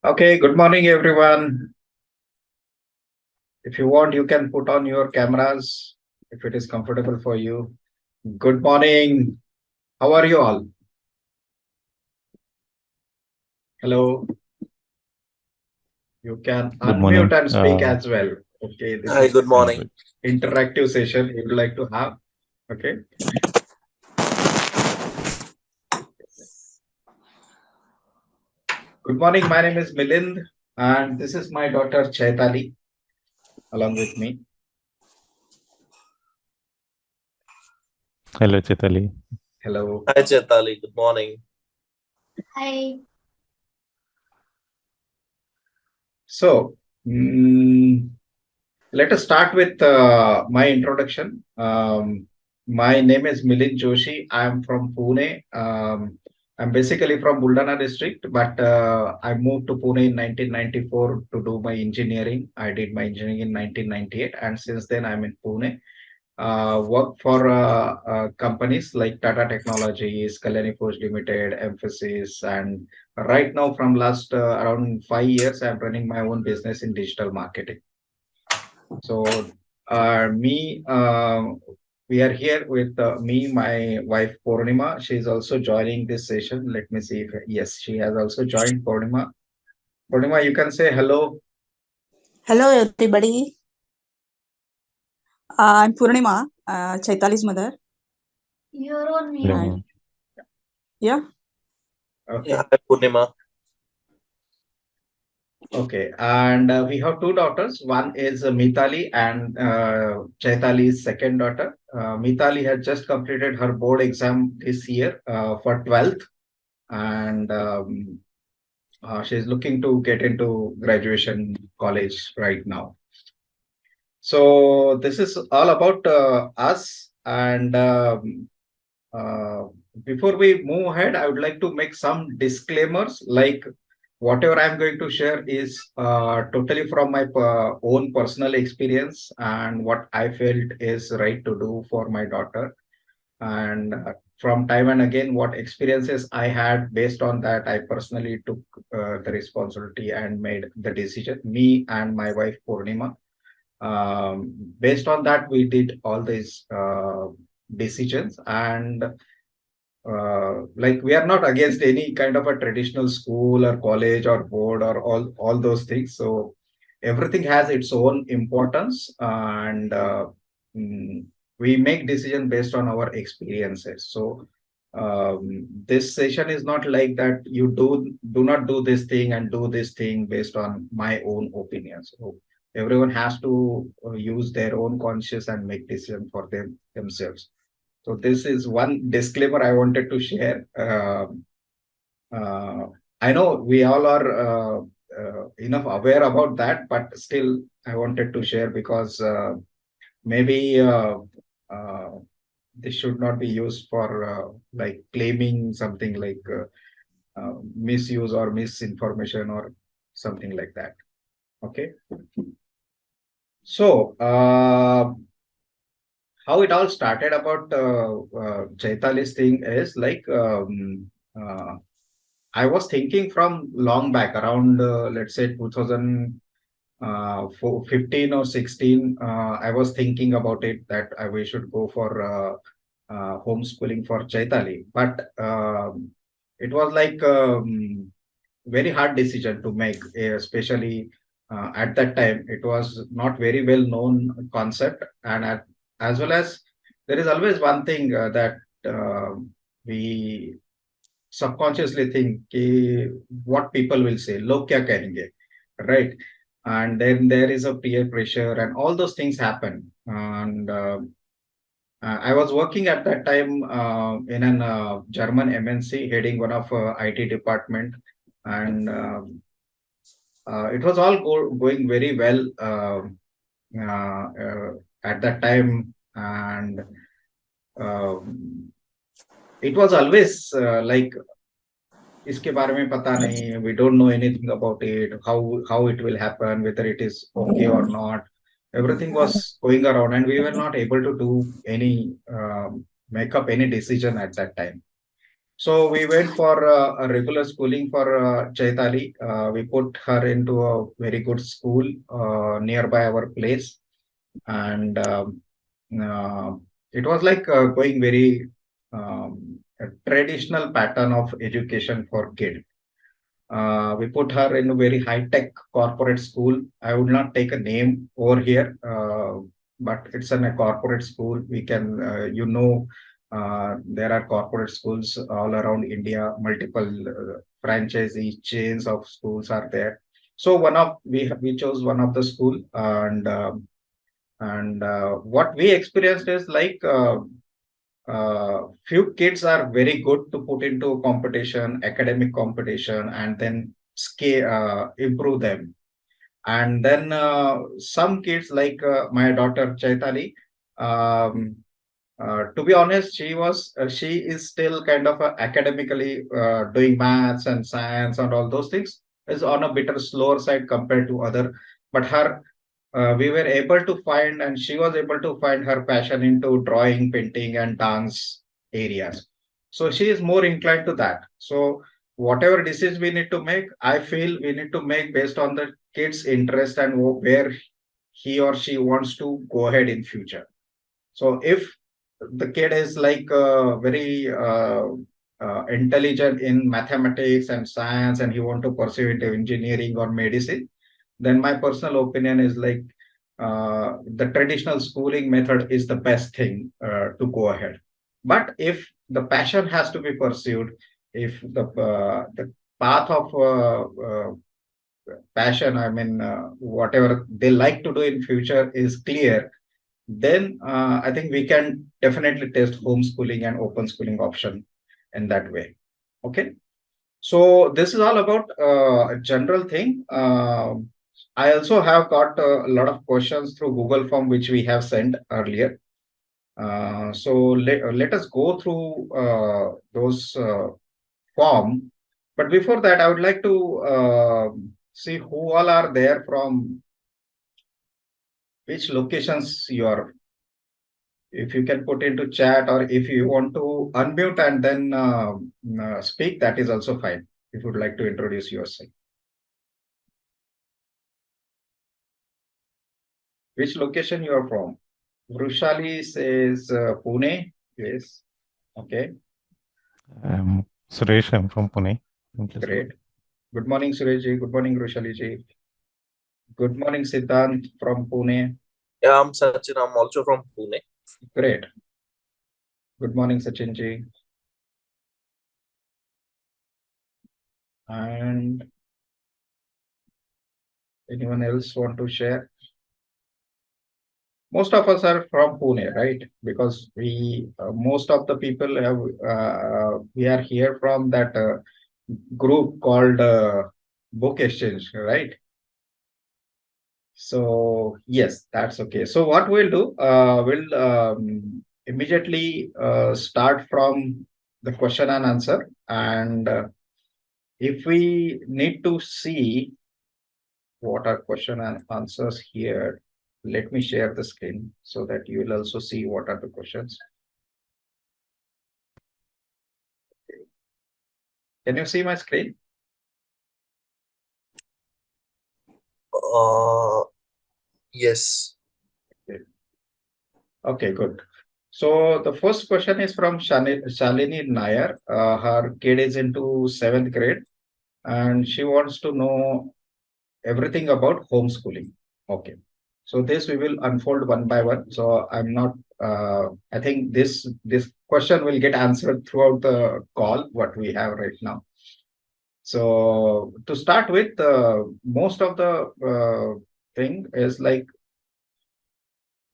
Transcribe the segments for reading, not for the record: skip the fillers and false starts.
Okay, good morning, everyone. If you want, you can put on your cameras if it is comfortable for you. Good morning. How are you all? Hello. You can Good unmute morning. and speak as well. Okay, this Hi, is good Yeah, morning. good. interactive session you would like to have. Okay. Good morning. My name is Milind, and this is my daughter Chaitali along with me. Hello, Chitali. Hello. Hi, Chetali. Good morning. Hi. So, let us start with my introduction. My name is Milind Joshi. I am from Pune. I'm basically from Buldana district, but I moved to Pune in 1994 to do my engineering. I did my engineering in 1998, and since then I'm in Pune. Work for companies like Tata Technologies, Kalyani Forge Limited, Emphasis, and right now from last around 5 years, I'm running my own business in digital marketing. So, we are here with me, my wife Purnima. She's also joining this session. Let me see if, yes, she has also joined Purnima. Purnima, you can say hello. Hello, everybody. I'm Purnima, Chaitali's mother. You're on mute. Hello, And ma'am. yeah, Okay. Yeah, hi, Purnima. Okay. And we have two daughters. One is Mitali and Chaitali's second daughter. Mitali has just completed her board exam this year for 12th. And she's looking to get into graduation college right now. So this is all about us. And uh, before we move ahead, I would like to make some disclaimers. Like whatever I'm going to share is totally from my own personal experience and what I felt is right to do for my daughter. And from time and again, what experiences I had based on that, I personally took the responsibility and made the decision. Me and my wife Purnima. Based on that, we did all these decisions, and like we are not against any kind of a traditional school or college or board or all those things. So everything has its own importance, and mm, we make decision based on our experiences. So this session is not like that you do not do this thing and do this thing based on my own opinions. So everyone has to use their own conscious and make decision for themselves. So this is one disclaimer I wanted to share. Uh, I know we all are enough aware about that, but still I wanted to share because maybe uh, this should not be used for like claiming something like misuse or misinformation or something like that. Okay. So how it all started about Chaitali's thing is like I was thinking from long back around let's say 2015 or 16. I was thinking about it that we should go for homeschooling for Chaitali, but it was like very hard decision to make, especially at that time. It was not very well known concept, and as well as there is always one thing that we subconsciously think कि what people will say, log kya kahenge, right? And then there is a peer pressure and all those things happen. And I was working at that time in an German MNC heading one of IT department, and it was all going very well at that time. And um, it was always like इसके बारे में पता नहीं, we don't know anything about it, how it will happen, whether it is okay or not. Everything was going around and we were not able to do any make up any decision at that time. So we went for a regular schooling for Chaitali. We put her into a very good school nearby our place, and uh, it was like going very a traditional pattern of education for kid. We put her in a very high-tech corporate school. I would not take a name over here, but it's in a corporate school. We can, there are corporate schools all around India. Multiple franchisee chains of schools are there. So we chose one of the school, and what we experienced is like. Few kids are very good to put into competition, academic competition, and then scale, improve them. And then some kids like my daughter Chaitali, um, to be honest, she is still kind of academically doing maths and science and all those things is on a bit slower side compared to other. But her we were able to find, and she was able to find her passion into drawing, painting, and dance areas. So she is more inclined to that. So whatever decision we need to make, I feel we need to make based on the kid's interest and where he or she wants to go ahead in future. So if the kid is like very intelligent in mathematics and science, and he want to pursue into engineering or medicine, then my personal opinion is like the traditional schooling method is the best thing to go ahead. But if the passion has to be pursued, if the path of passion, I mean, whatever they like to do in future is clear, then I think we can definitely test homeschooling and open schooling option in that way. Okay. So this is all about a general thing. I also have got a lot of questions through Google form which we have sent earlier. So let us go through those form. But before that, I would like to see who all are there from which locations you are. If you can put into chat, or if you want to unmute and then speak, that is also fine. If you would like to introduce yourself. Which location you are from? Vrushali says Pune. Yes. Okay. Suresh, I'm from Pune. Great. Good morning, Surejji. Good morning, Vrushali ji. Good morning, Siddhant from Pune. Yeah, I'm Sachin. I'm also from Pune. Great. Good morning, Sachin ji. And anyone else want to share? Most of us are from Pune, right? Because we most of the people have we are here from that group called Book Exchange, right? So yes, that's okay. So what we'll do, we'll immediately start from the question and answer, and if we need to see what are question and answers here, let me share the screen so that you will also see what are the questions. Can you see my screen? Yes. Okay, good. So the first question is from Shalini Nair. Her kid is into 7th grade, and she wants to know everything about homeschooling. Okay. So this we will unfold one by one. So I'm not. I think this question will get answered throughout the call what we have right now. So to start with, most of the thing is like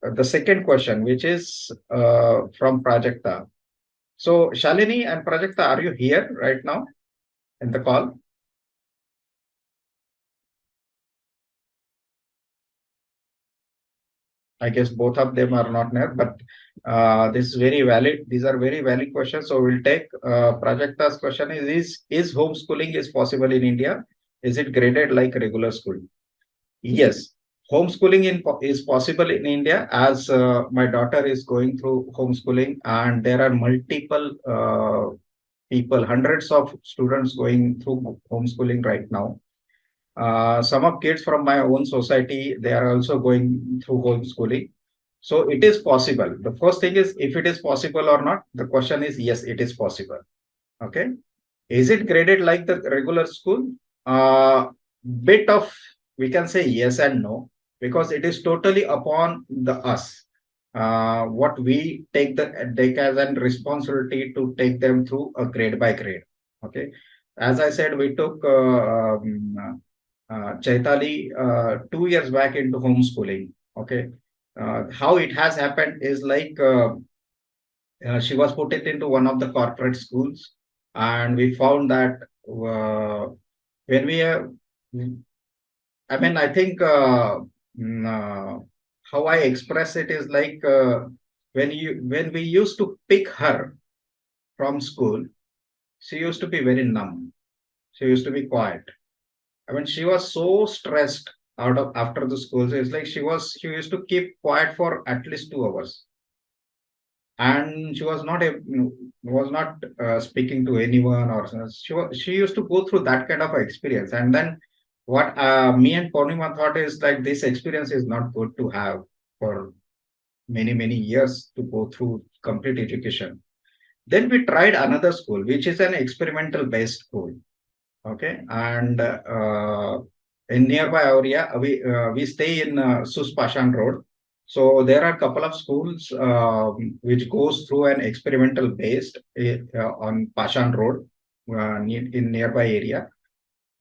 the second question, which is from Prajakta. So Shalini and Prajakta, are you here right now in the call? I guess both of them are not there, but this is very valid. These are very valid questions. So we'll take Prajakta's question is homeschooling is possible in India? Is it graded like regular school? Yes, homeschooling is possible in India, as my daughter is going through homeschooling, and there are multiple people, hundreds of students going through homeschooling right now. Some of kids from my own society, they are also going through homeschooling. So it is possible. The first thing is if it is possible or not. The question is yes, it is possible. Okay. Is it graded like the regular school? Bit of, we can say yes and no, because it is totally upon the us. What we take as a responsibility to take them through a grade by grade. Okay. As I said, we took Chaitali 2 years back into homeschooling. Okay. How it has happened is like she was put it into one of the corporate schools, and we found that when we I mean, I think how I express it is like when we used to pick her from school, she used to be very numb. She used to be quiet. I mean, she was so stressed out of after the school. So it's like she used to keep quiet for at least 2 hours, and she was not speaking to anyone, or she used to go through that kind of experience. And then what me and Purnima thought is like this experience is not good to have for many years to go through complete education. Then we tried another school, which is an experimental based school. Okay. And in nearby area, we stay in Suspashan Road. So there are a couple of schools which goes through an experimental based on Pashan Road in nearby area.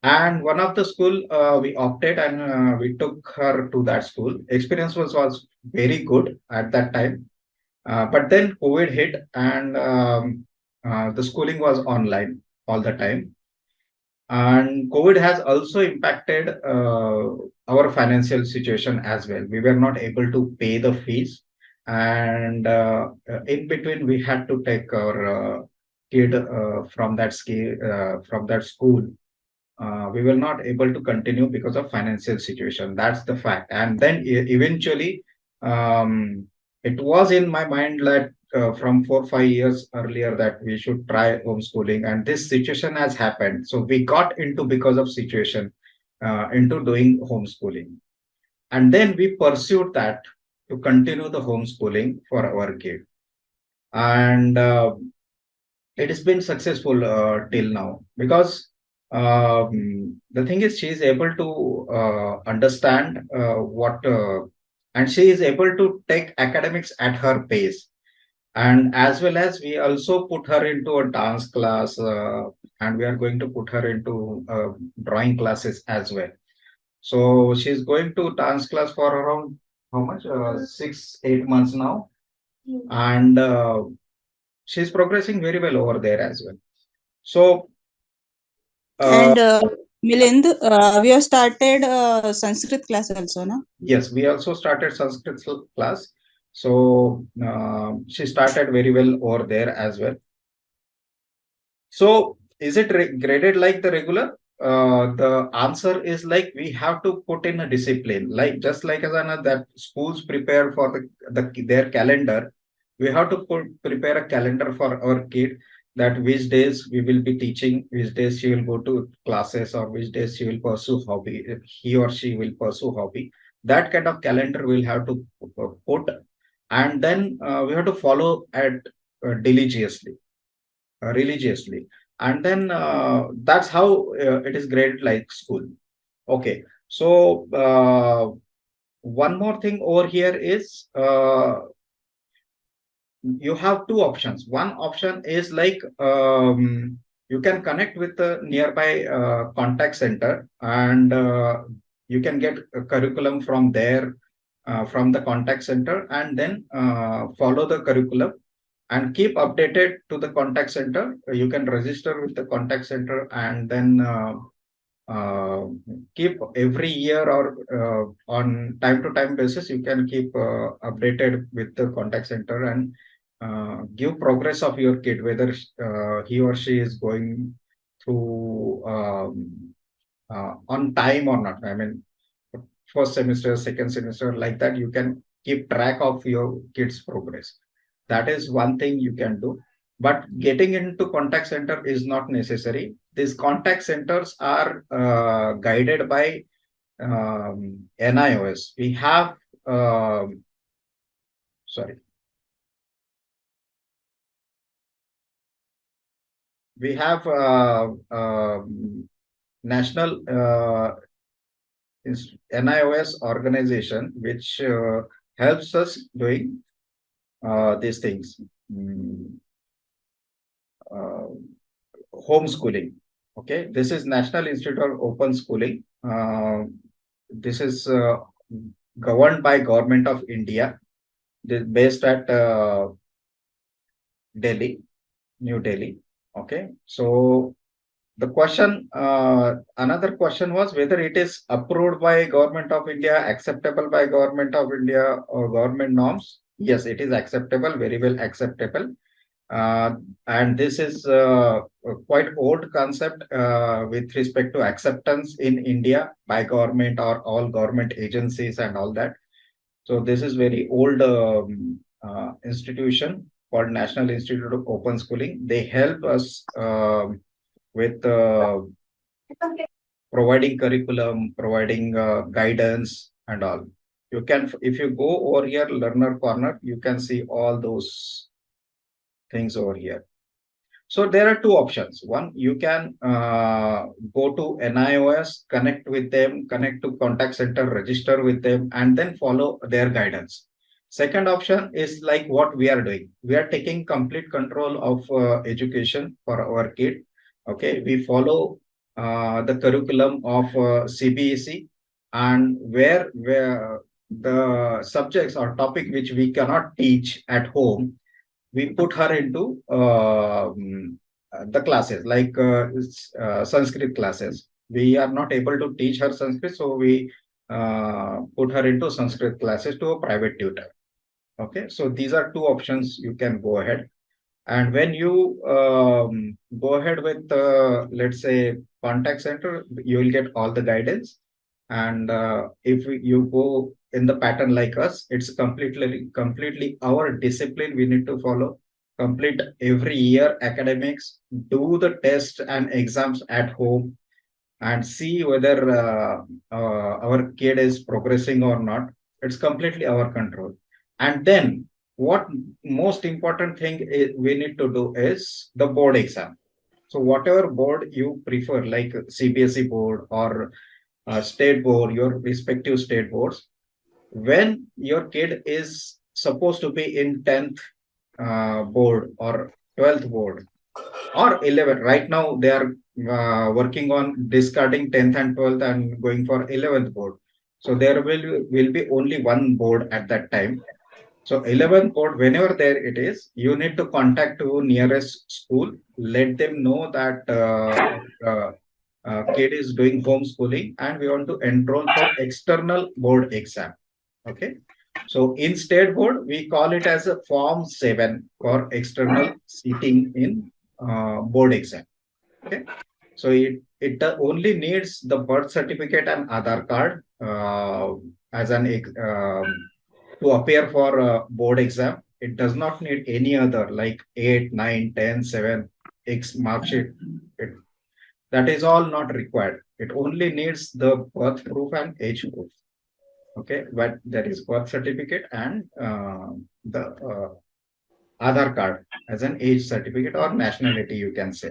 And one of the school we opted, and we took her to that school. Experience was very good at that time. But then COVID hit, and the schooling was online all the time. And COVID has also impacted our financial situation as well. We were not able to pay the fees, and in between we had to take our kid from that school. We were not able to continue because of financial situation. That's the fact. And then eventually, um, it was in my mind that from 4 5 years earlier that we should try homeschooling, and this situation has happened. So we got into because of situation into doing homeschooling, and then we pursued that to continue the homeschooling for our kid, and it has been successful till now, because the thing is she is able to understand what and she is able to take academics at her pace. And as well as we also put her into a dance class, and we are going to put her into drawing classes as well. So she's going to dance class for around how much 6 8 months now, and she's progressing very well over there as well. So uh, And Milind, we have started Sanskrit class also, no? yes, we also started Sanskrit class. So she started very well over there as well. So is it graded like the regular? The answer is like we have to put in a discipline, like just like as another that schools prepare for their calendar. We have to prepare a calendar for our kid, that which days we will be teaching, which days she will go to classes, or which days she will pursue hobby, he or she will pursue hobby. That kind of calendar we'll have to put, and then we have to follow it religiously, and then that's how it is graded like school. Okay. So one more thing over here is you have two options. One option is like you can connect with the nearby contact center, and you can get a curriculum from there, from the contact center, and then follow the curriculum and keep updated to the contact center. You can register with the contact center, and then uh, keep every year, or on time to time basis, you can keep updated with the contact center, and give progress of your kid, whether he or she is going through on time or not. I mean, first semester, second semester, like that, you can keep track of your kids' progress. That is one thing you can do. But getting into contact center is not necessary. These contact centers are guided by NIOS. We have, sorry, we have national NIOS organization which helps us doing these things. Uh, Homeschooling. Okay, this is National Institute of Open Schooling. This is governed by Government of India. This based at Delhi, New Delhi. Okay, so the question, another question was whether it is approved by Government of India, acceptable by Government of India or government norms. Yes, it is acceptable, very well acceptable. Uh, and this is a quite old concept with respect to acceptance in India by government or all government agencies and all that. So this is very old institution called National Institute of Open Schooling. They help us with providing curriculum, providing guidance and all. You can, if you go over here, Learner Corner, you can see all those things over here. So there are two options. One, you can go to NIOS, connect with them, connect to contact center, register with them, and then follow their guidance. Second option is like what we are doing. We are taking complete control of education for our kid. Okay, we follow the curriculum of CBSE, and where the subjects or topic which we cannot teach at home, we put her into the classes like Sanskrit classes. We are not able to teach her Sanskrit, so we put her into Sanskrit classes to a private tutor. Okay, so these are two options you can go ahead. And when you go ahead with, let's say, contact center, you will get all the guidance. And if you go in the pattern like us, it's completely our discipline we need to follow. Complete every year academics, do the tests and exams at home, and see whether our kid is progressing or not. It's completely our control. And then what most important thing we need to do is the board exam. So whatever board you prefer, like CBSE board or state board, your respective state boards, when your kid is supposed to be in 10th board or 12th board or 11, right now they are working on discarding 10th and 12th and going for 11th board. So there will be only one board at that time. So 11th board, whenever there it is, you need to contact to nearest school, let them know that kid is doing homeschooling and we want to enroll for external board exam. Okay. So in state board, we call it as a Form 7 for external seating in board exam. Okay. So it only needs the birth certificate and Aadhaar card as an to appear for a board exam. It does not need any other like 8, 9, 10, 7, X mark sheet. That is all not required. It only needs the birth proof and age proof. Okay, but there is birth certificate and the Aadhaar card as an age certificate or nationality, you can say.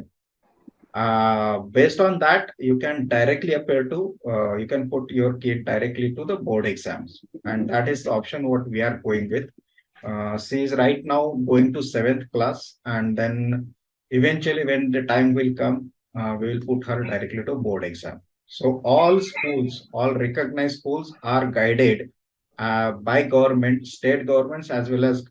Based on that, you can directly appear to, you can put your kid directly to the board exams. And that is the option what we are going with. She is right now going to 7th class, and then eventually when the time will come, we will put her directly to board exam. So all schools, all recognized schools are guided by government, state governments as well as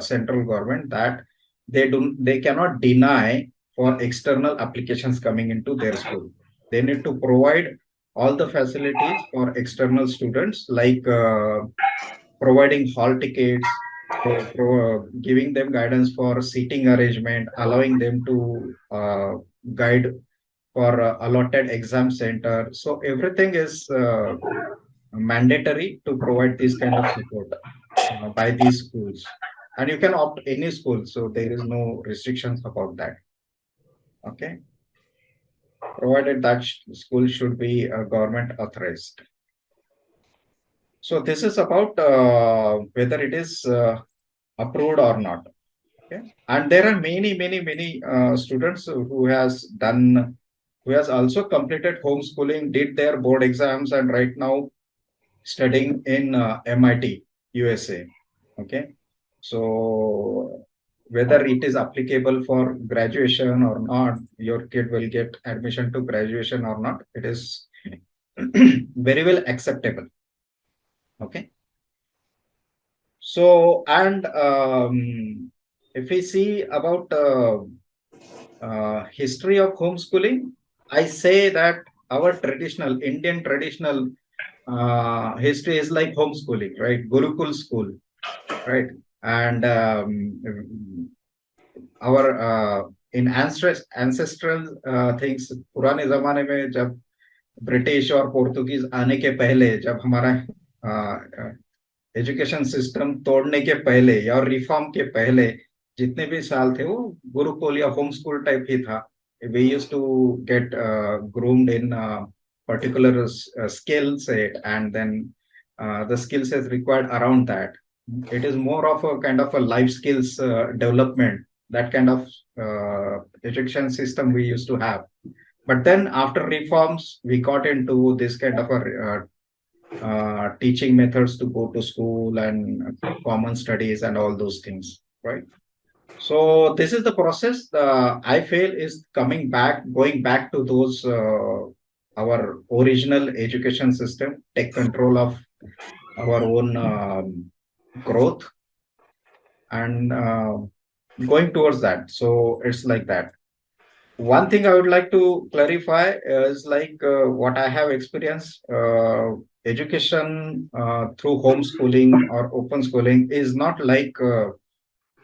central government, that they cannot deny for external applications coming into their school. They need to provide all the facilities for external students, like providing hall tickets, giving them guidance for seating arrangement, allowing them to guide for allotted exam center. So everything is mandatory to provide this kind of support by these schools. and you can opt any school, so there is no restrictions about that. Okay, provided that school should be government authorized. So this is about whether it is approved or not. Okay, and there are many students who has also completed homeschooling, did their board exams, and right now studying in MIT, USA. Okay, so whether it is applicable for graduation or not, your kid will get admission to graduation or not, it is very well acceptable. Okay, so and if we see about history of homeschooling, I say that our traditional Indian traditional history is like homeschooling, right? Gurukul school, right? And our in ancestral things, पुराने जमाने में जब British और पोर्तुगीज आने के पहले, जब हमारा एजुकेशन सिस्टम तोड़ने के पहले या रिफॉर्म के पहले जितने भी साल थे, वो गुरुकुल या होम स्कूल टाइप ही था. We used to get groomed in particular skill set, and then the skill sets required around that. It is more of a kind of a life skills development, that kind of education system we used to have. But then after reforms, we got into this kind of a teaching methods to go to school and common studies and all those things, right? So this is the process. I feel is going back to those our original education system, take control of our own growth, and going towards that. So it's like that. One thing I would like to clarify is like what I have experienced. Education through homeschooling or open schooling is not like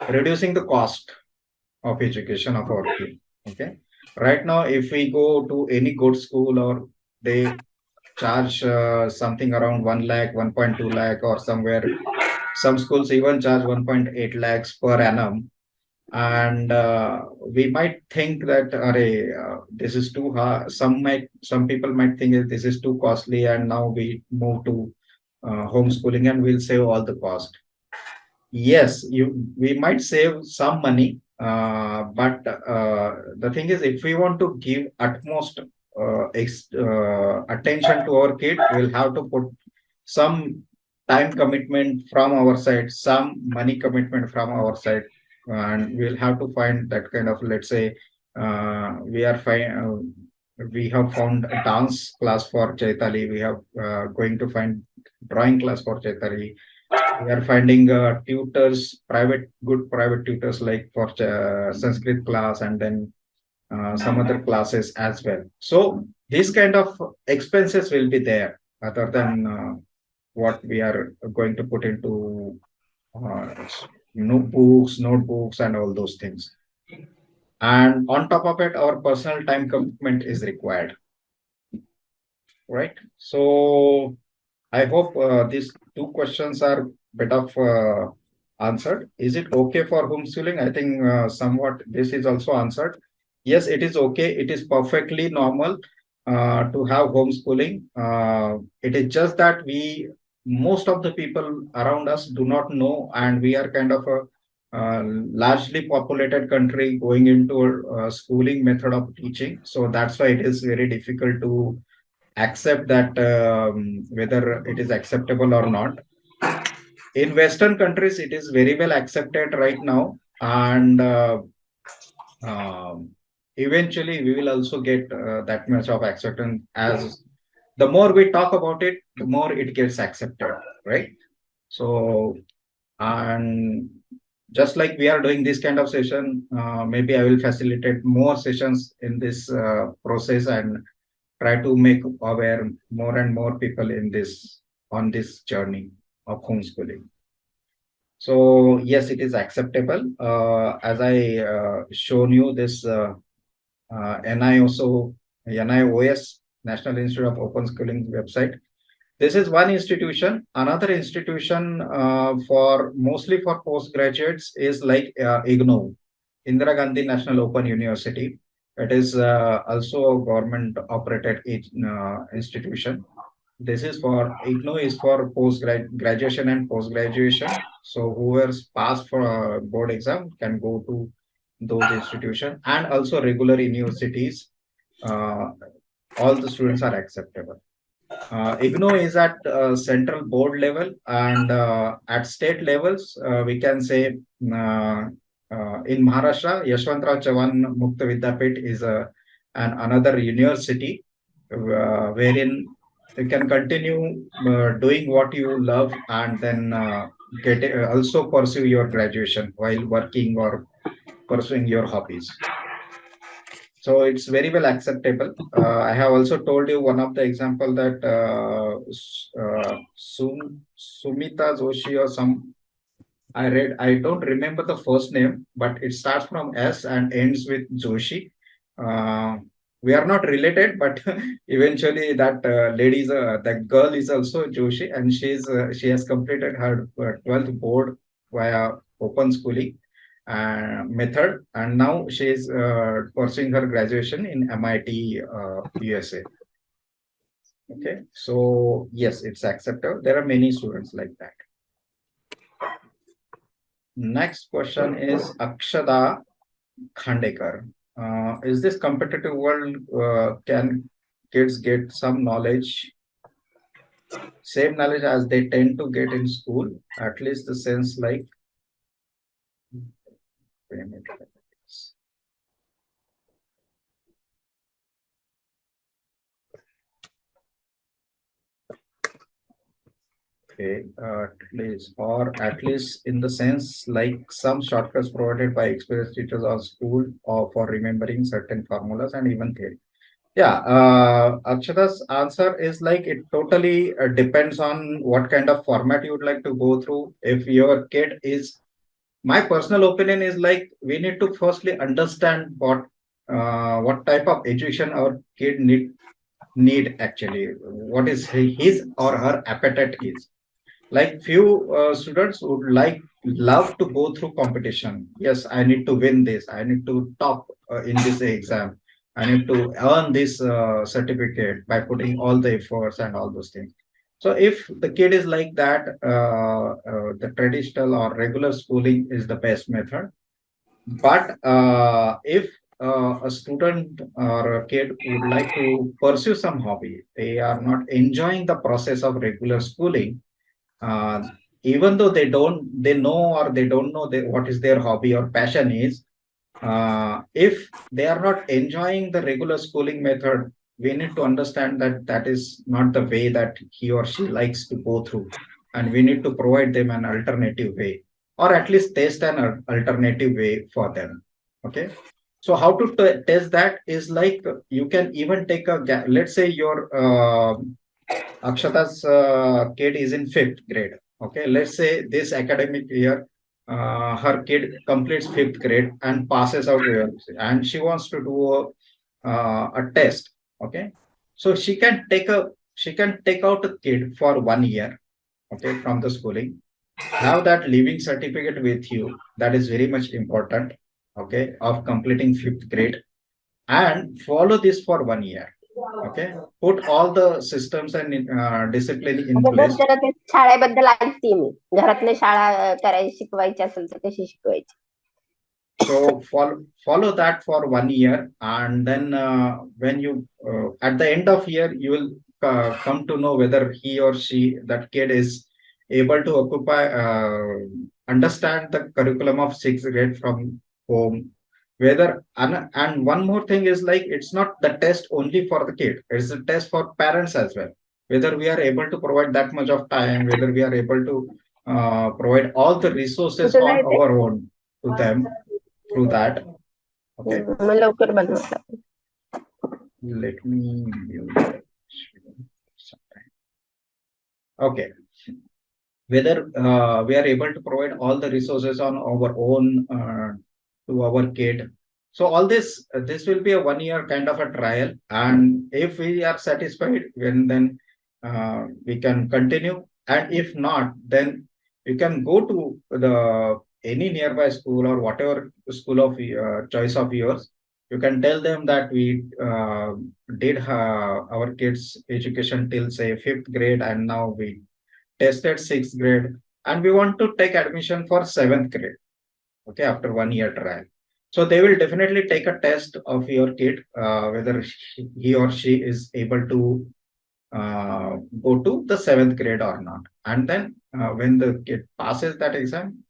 reducing the cost of education of our kid. Okay, right now if we go to any good school, or they charge something around 1 lakh, 1.2 lakh, or somewhere some schools even charge 1.8 lakhs per annum. And we might think that this is too hard. Some people might think that this is too costly, and now we move to homeschooling and we'll save all the cost. Yes, we might save some money, but the thing is, if we want to give utmost attention to our kid, we'll have to put some time commitment from our side, some money commitment from our side, and we'll have to find that kind of, let's say, we have found a dance class for Chaitali. We have going to find drawing class for Chaitali. We are finding good private tutors, like for Sanskrit class, and then some other classes as well. So these kind of expenses will be there, other than what we are going to put into uh, notebooks, and all those things. And on top of it, our personal time commitment is required, right? So I hope these two questions are bit of answered. Is it okay for homeschooling? I think somewhat this is also answered. Yes, it is okay. It is perfectly normal to have homeschooling. It is just that most of the people around us do not know, and we are kind of a largely populated country going into a schooling method of teaching. So that's why it is very difficult to accept that whether it is acceptable or not. In Western countries, it is very well accepted right now, and um, eventually we will also get that much of acceptance. As the more we talk about it, the more it gets accepted, right? So, and just like we are doing this kind of session, maybe I will facilitate more sessions in this process, and try to make aware more and more people on this journey of homeschooling. So yes, it is acceptable. As I shown you this NIOS, National Institute of Open Schooling website. This is one institution. Another institution for mostly for postgraduates is like IGNOU, Indira Gandhi National Open University. It is also a government operated institution. This is for IGNOU is for graduation and post graduation. So whoever's passed for a board exam can go to those institutions, and also regular universities. Uh, all the students are acceptable. IGNOU is at central board level, and at state levels, we can say in Maharashtra, Yashwantrao Chavan Mukta Vidyapit is another university wherein you can continue doing what you love, and then also pursue your graduation while working or pursuing your hobbies. So it's very well acceptable. I have also told you one of the example that Sumita Joshi or some I read. I don't remember the first name, but it starts from S and ends with Joshi. Uh, we are not related, but eventually that that girl is also Joshi, and she has completed her 12th board via open schooling method, and now she is pursuing her graduation in MIT, USA. Okay, so yes, it's acceptable. There are many students like that. Next question is Akshada Khandekar. Is this competitive world, can kids get some knowledge, same knowledge as they tend to get in school? At least the sense like. Okay, at least in the sense like some shortcuts provided by experienced teachers or school or for remembering certain formulas and even theory. Yeah, Akshada's answer is like it totally depends on what kind of format you would like to go through. If your kid is, my personal opinion is like we need to firstly understand what type of education our kid need actually, what is his or her appetite is. Like few students would love to go through competition. Yes, I need to win this, I need to top in this exam, I need to earn this certificate by putting all the efforts and all those things. So if the kid is like that, the traditional or regular schooling is the best method. But if a student or a kid would like to pursue some hobby, they are not enjoying the process of regular schooling, uh, even though they know or they don't know what is their hobby or passion is. If they are not enjoying the regular schooling method, we need to understand that that is not the way that he or she likes to go through, and we need to provide them an alternative way, or at least test an alternative way for them. Okay, so how to test that is like you can even take let's say your Akshata's kid is in fifth grade. Okay, let's say this academic year, her kid completes fifth grade and passes out, and she wants to do a test. Okay, so she can take out a kid for 1 year. Okay, from the schooling, have that leaving certificate with you. That is very much important. Okay, of completing fifth grade, and follow this for 1 year. Okay, put all the systems and discipline in अगोदर place. जरा ते शाळेबद्दल ऐकते मी. घरातले शाळा करायची शिकवायची असेल तर कशी शिकवायची. So follow that for 1 year, and then when you at the end of year you will come to know whether he or she, that kid, is able to understand the curriculum of sixth grade from home. Whether and one more thing is like it's not the test only for the kid; it's a test for parents as well. Whether we are able to provide that much of time, whether we are able to provide all the resources कुठे on जायचंय? our own to them through that. Okay, मग लवकर बनवतात. let me mute that. Okay, whether we are able to provide all the resources on our own to our kid. So all this will be a 1 year kind of a trial, and if we are satisfied, then we can continue. And if not, then you can go to the any nearby school or whatever school of choice of yours. You can tell them that we did our kids' education till say fifth grade, and now we tested sixth grade, and we want to take admission for seventh grade. Okay, after 1 year trial. So they will definitely take a test of your kid, whether he or she is able to go to the seventh grade or not. And then when the kid passes that exam,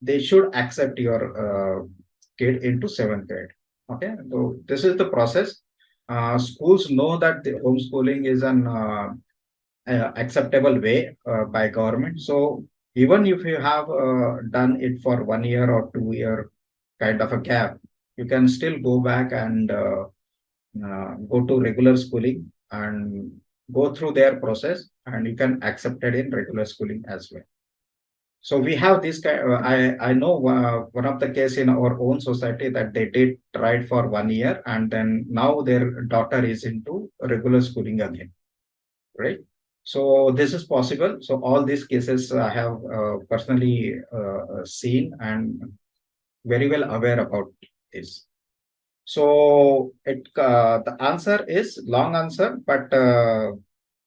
they should accept your kid into seventh grade. Okay, so this is the process. Schools know that the homeschooling is an acceptable way by government. So even if you have done it for 1 year or 2 year kind of a gap, you can still go back and go to regular schooling and go through their process, and you can accept it in regular schooling as well. So we have this kind. I know one of the case in our own society that they did try it for 1 year, and then now their daughter is into regular schooling again, right? So this is possible. So all these cases I have personally seen and very well aware about this. So the answer is long answer, but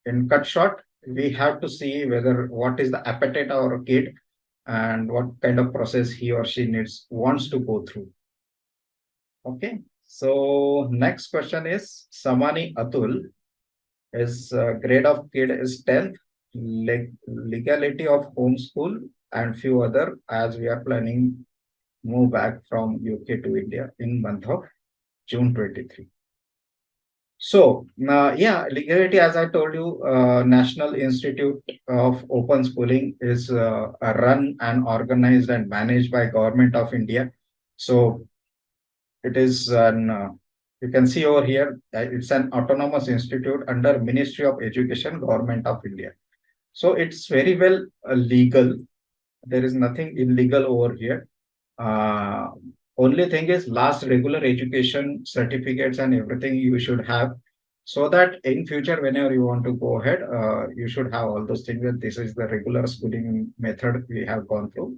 in cut short, we have to see whether what is the appetite of our kid and what kind of process he or she wants to go through. Okay. So next question is Samani Atul. His grade of kid is 10th, legality of homeschool and few other, as we are planning move back from UK to India in month of June 23. So yeah, legality, as I told you, National Institute of Open Schooling is run and organized and managed by Government of India. So it is an you can see over here, it's an autonomous institute under Ministry of Education, Government of India. So it's very well legal. There is nothing illegal over here. Only thing is last regular education certificates and everything you should have, so that in future, whenever you want to go ahead, you should have all those things that this is the regular schooling method we have gone through.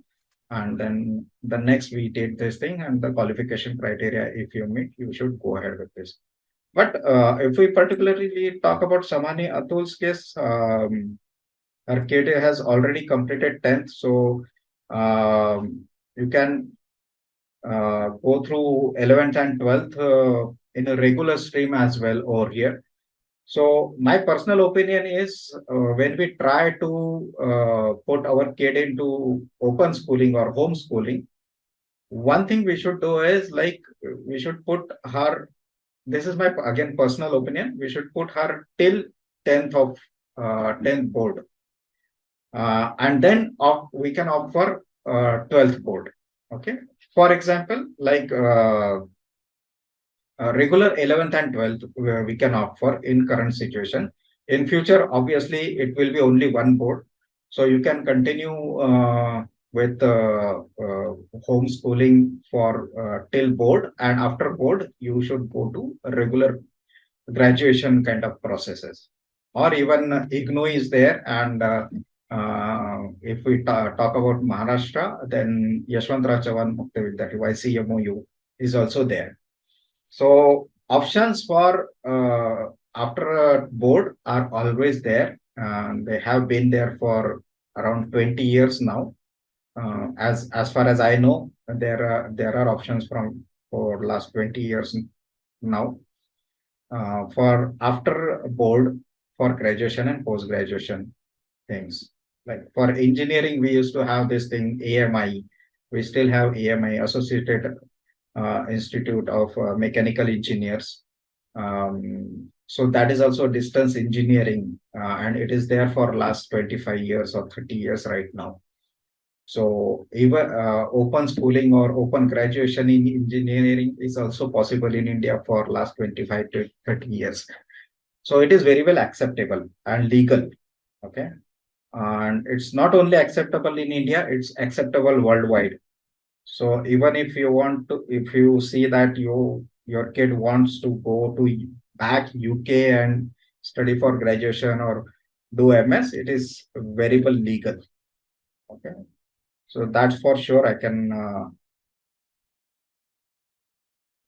And then the next we did this thing and the qualification criteria, if you meet, you should go ahead with this. But if we particularly talk about Samani Atul's case, her kid has already completed 10th. So you can go through 11th and 12th in a regular stream as well over here. So my personal opinion is when we try to put our kid into open schooling or homeschooling, one thing we should do is like we should put her, this is my again personal opinion, we should put her till 10th of 10th board. And then we can opt for 12th board. Okay. For example, like regular 11th and 12th, we can opt for in current situation. In future, obviously, it will be only one board. So you can continue with homeschooling for till board, and after board, you should go to a regular graduation kind of processes. Or even IGNOU is there, and if we talk about Maharashtra, then Yashwantrao Chavan Mukta Vidyalaya, YCMOU, is also there. So options for after a board are always there. They have been there for around 20 years now. As far as I know, there are options for last 20 years now for after board for graduation and post graduation things. Like for engineering, we used to have this thing AMI. We still have AMI, Associated Institute of Mechanical Engineers. So that is also distance engineering, and it is there for last 25 years or 30 years right now. So even open schooling or open graduation in engineering is also possible in India for last 25 to 30 years. So it is very well acceptable and legal. Okay. And it's not only acceptable in India, it's acceptable worldwide. So even if you want to, if you see that your kid wants to go to back UK and study for graduation or do MS, it is very well legal. Okay, so that's for sure I can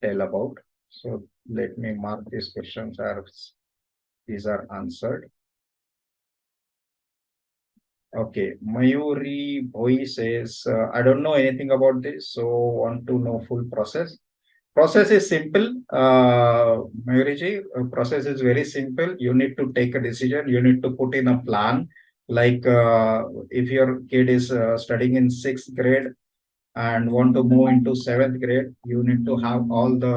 tell about. So let me mark these questions as these are answered. Okay, Mayuri Bhoi says, I don't know anything about this, so want to know full process. Process is simple, Mayuri ji. Process is very simple. You need to take a decision. You need to put in a plan. Like if your kid is studying in 6th grade and want to move into 7th grade, you need to have all the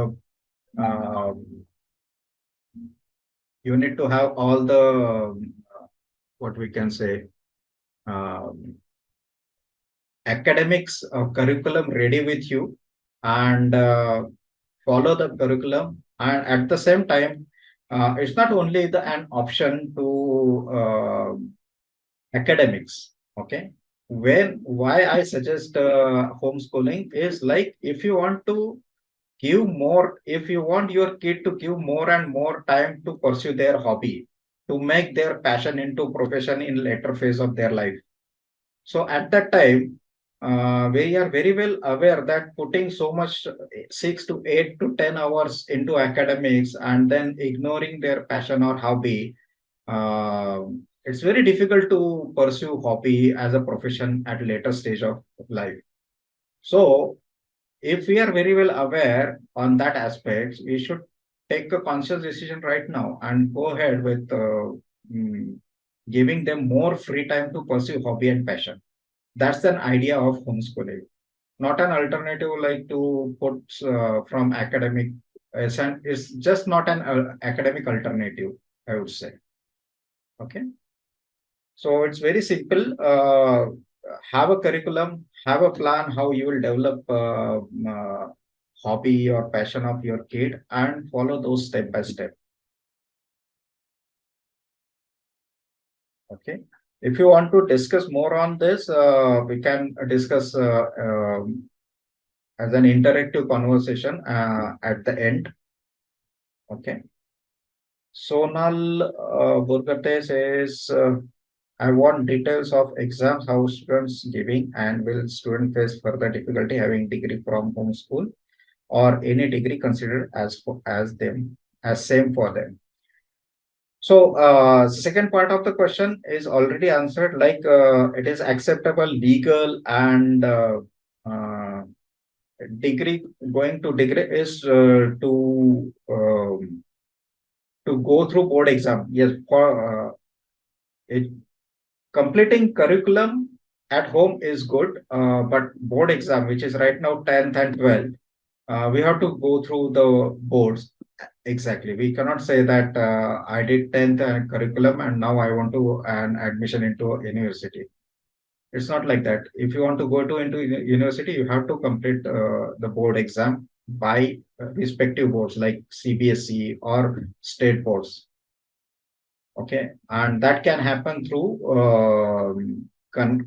uh, what we can say academics curriculum ready with you, and follow the curriculum. And at the same time, it's not only an option to academics. Okay, why I suggest homeschooling is like, if you want to give more, if you want your kid to give more and more time to pursue their hobby, to make their passion into profession in later phase of their life. So at that time, we are very well aware that putting so much 6 to 8 to 10 hours into academics and then ignoring their passion or hobby, it's very difficult to pursue hobby as a profession at a later stage of life. So if we are very well aware on that aspect, we should take a conscious decision right now and go ahead with mm, giving them more free time to pursue hobby and passion. That's an idea of homeschooling, not an alternative like to put from academic. It's just not an academic alternative, I would say. Okay. So it's very simple. Have a curriculum, have a plan how you will develop hobby or passion of your kid, and follow those step by step. Okay. If you want to discuss more on this, we can discuss as an interactive conversation at the end. Okay. Sonal Burgate says, I want details of exams, how students giving, and will student face further difficulty having degree from homeschool, or any degree considered as same for them. So second part of the question is already answered, like it is acceptable, legal, and degree, going to degree is to go through board exam. Yes, for it, completing curriculum at home is good, but board exam, which is right now 10th and 12th, we have to go through the boards. Exactly. We cannot say that I did 10th curriculum and now I want to an admission into a university. It's not like that. If you want to go to into university, you have to complete the board exam by respective boards like CBSE or state boards. Okay, and that can happen through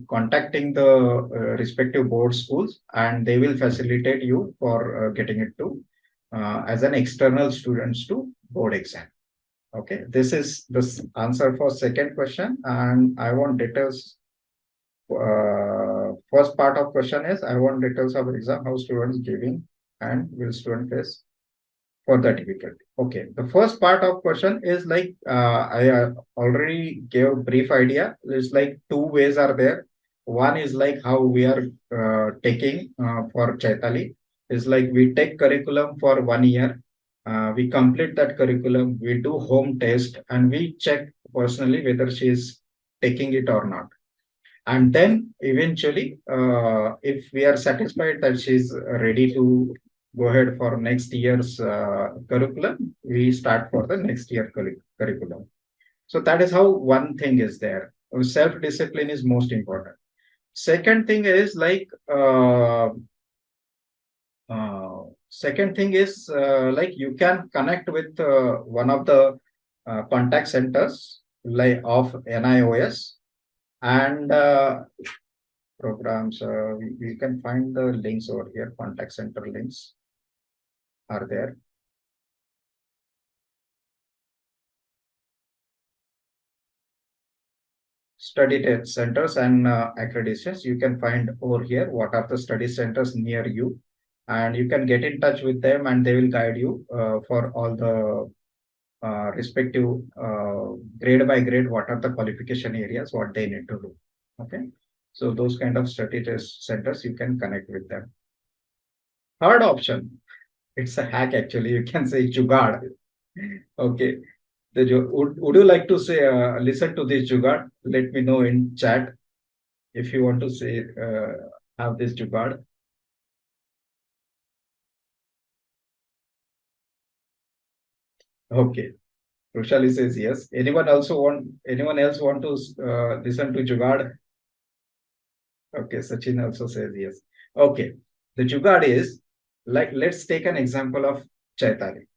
contacting the respective board schools, and they will facilitate you for getting it to as an external students to board exam. Okay, this is the answer for second question, and I want details. First part of question is, I want details of exam, how students giving, and will student face for the difficulty. Okay, the first part of question is like I already gave brief idea. It's like two ways are there. One is like how we are taking for Chaitali. Is like we take curriculum for 1 year. We complete that curriculum. We do home test and we check personally whether she is taking it or not. And then eventually, if we are satisfied that she's ready to go ahead for next year's curriculum, we start for the next year curriculum. So that is how one thing is there. Self-discipline is most important. Second thing is like you can connect with one of the contact centers like of NIOS, and programs. We can find the links over here. Contact center links are there. study test centers and accreditations. You can find over here what are the study centers near you, and you can get in touch with them, and they will guide you for all the respective grade by grade, what are the qualification areas, what they need to do. Okay, so those kind of study test centers, you can connect with them. Third option, it's a hack actually. You can say jugaad. Okay, would you like to say listen to this jugaad? Let me know in chat if you want to say have this jugaad. Okay, Roshali says yes. Anyone else want to listen to jugaad? Okay, Sachin also says yes. Okay, the jugaad is like, let's take an example of Chaitali.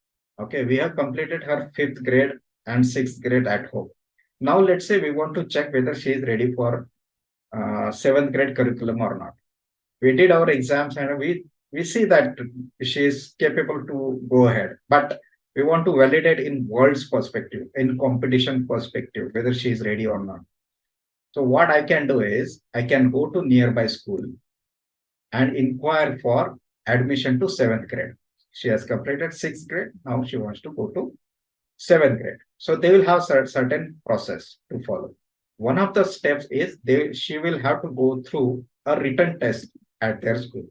Okay, we have completed her 5th grade and 6th grade at home. Now let's say we want to check whether she is ready for 7th grade curriculum or not. We did our exams and we see that she is capable to go ahead, but we want to validate in world's perspective, in competition perspective, whether she is ready or not. So what I can do is I can go to nearby school and inquire for admission to 7th grade. She has completed 6th grade. Now she wants to go to 7th grade. So they will have certain process to follow. One of the steps is she will have to go through a written test at their school,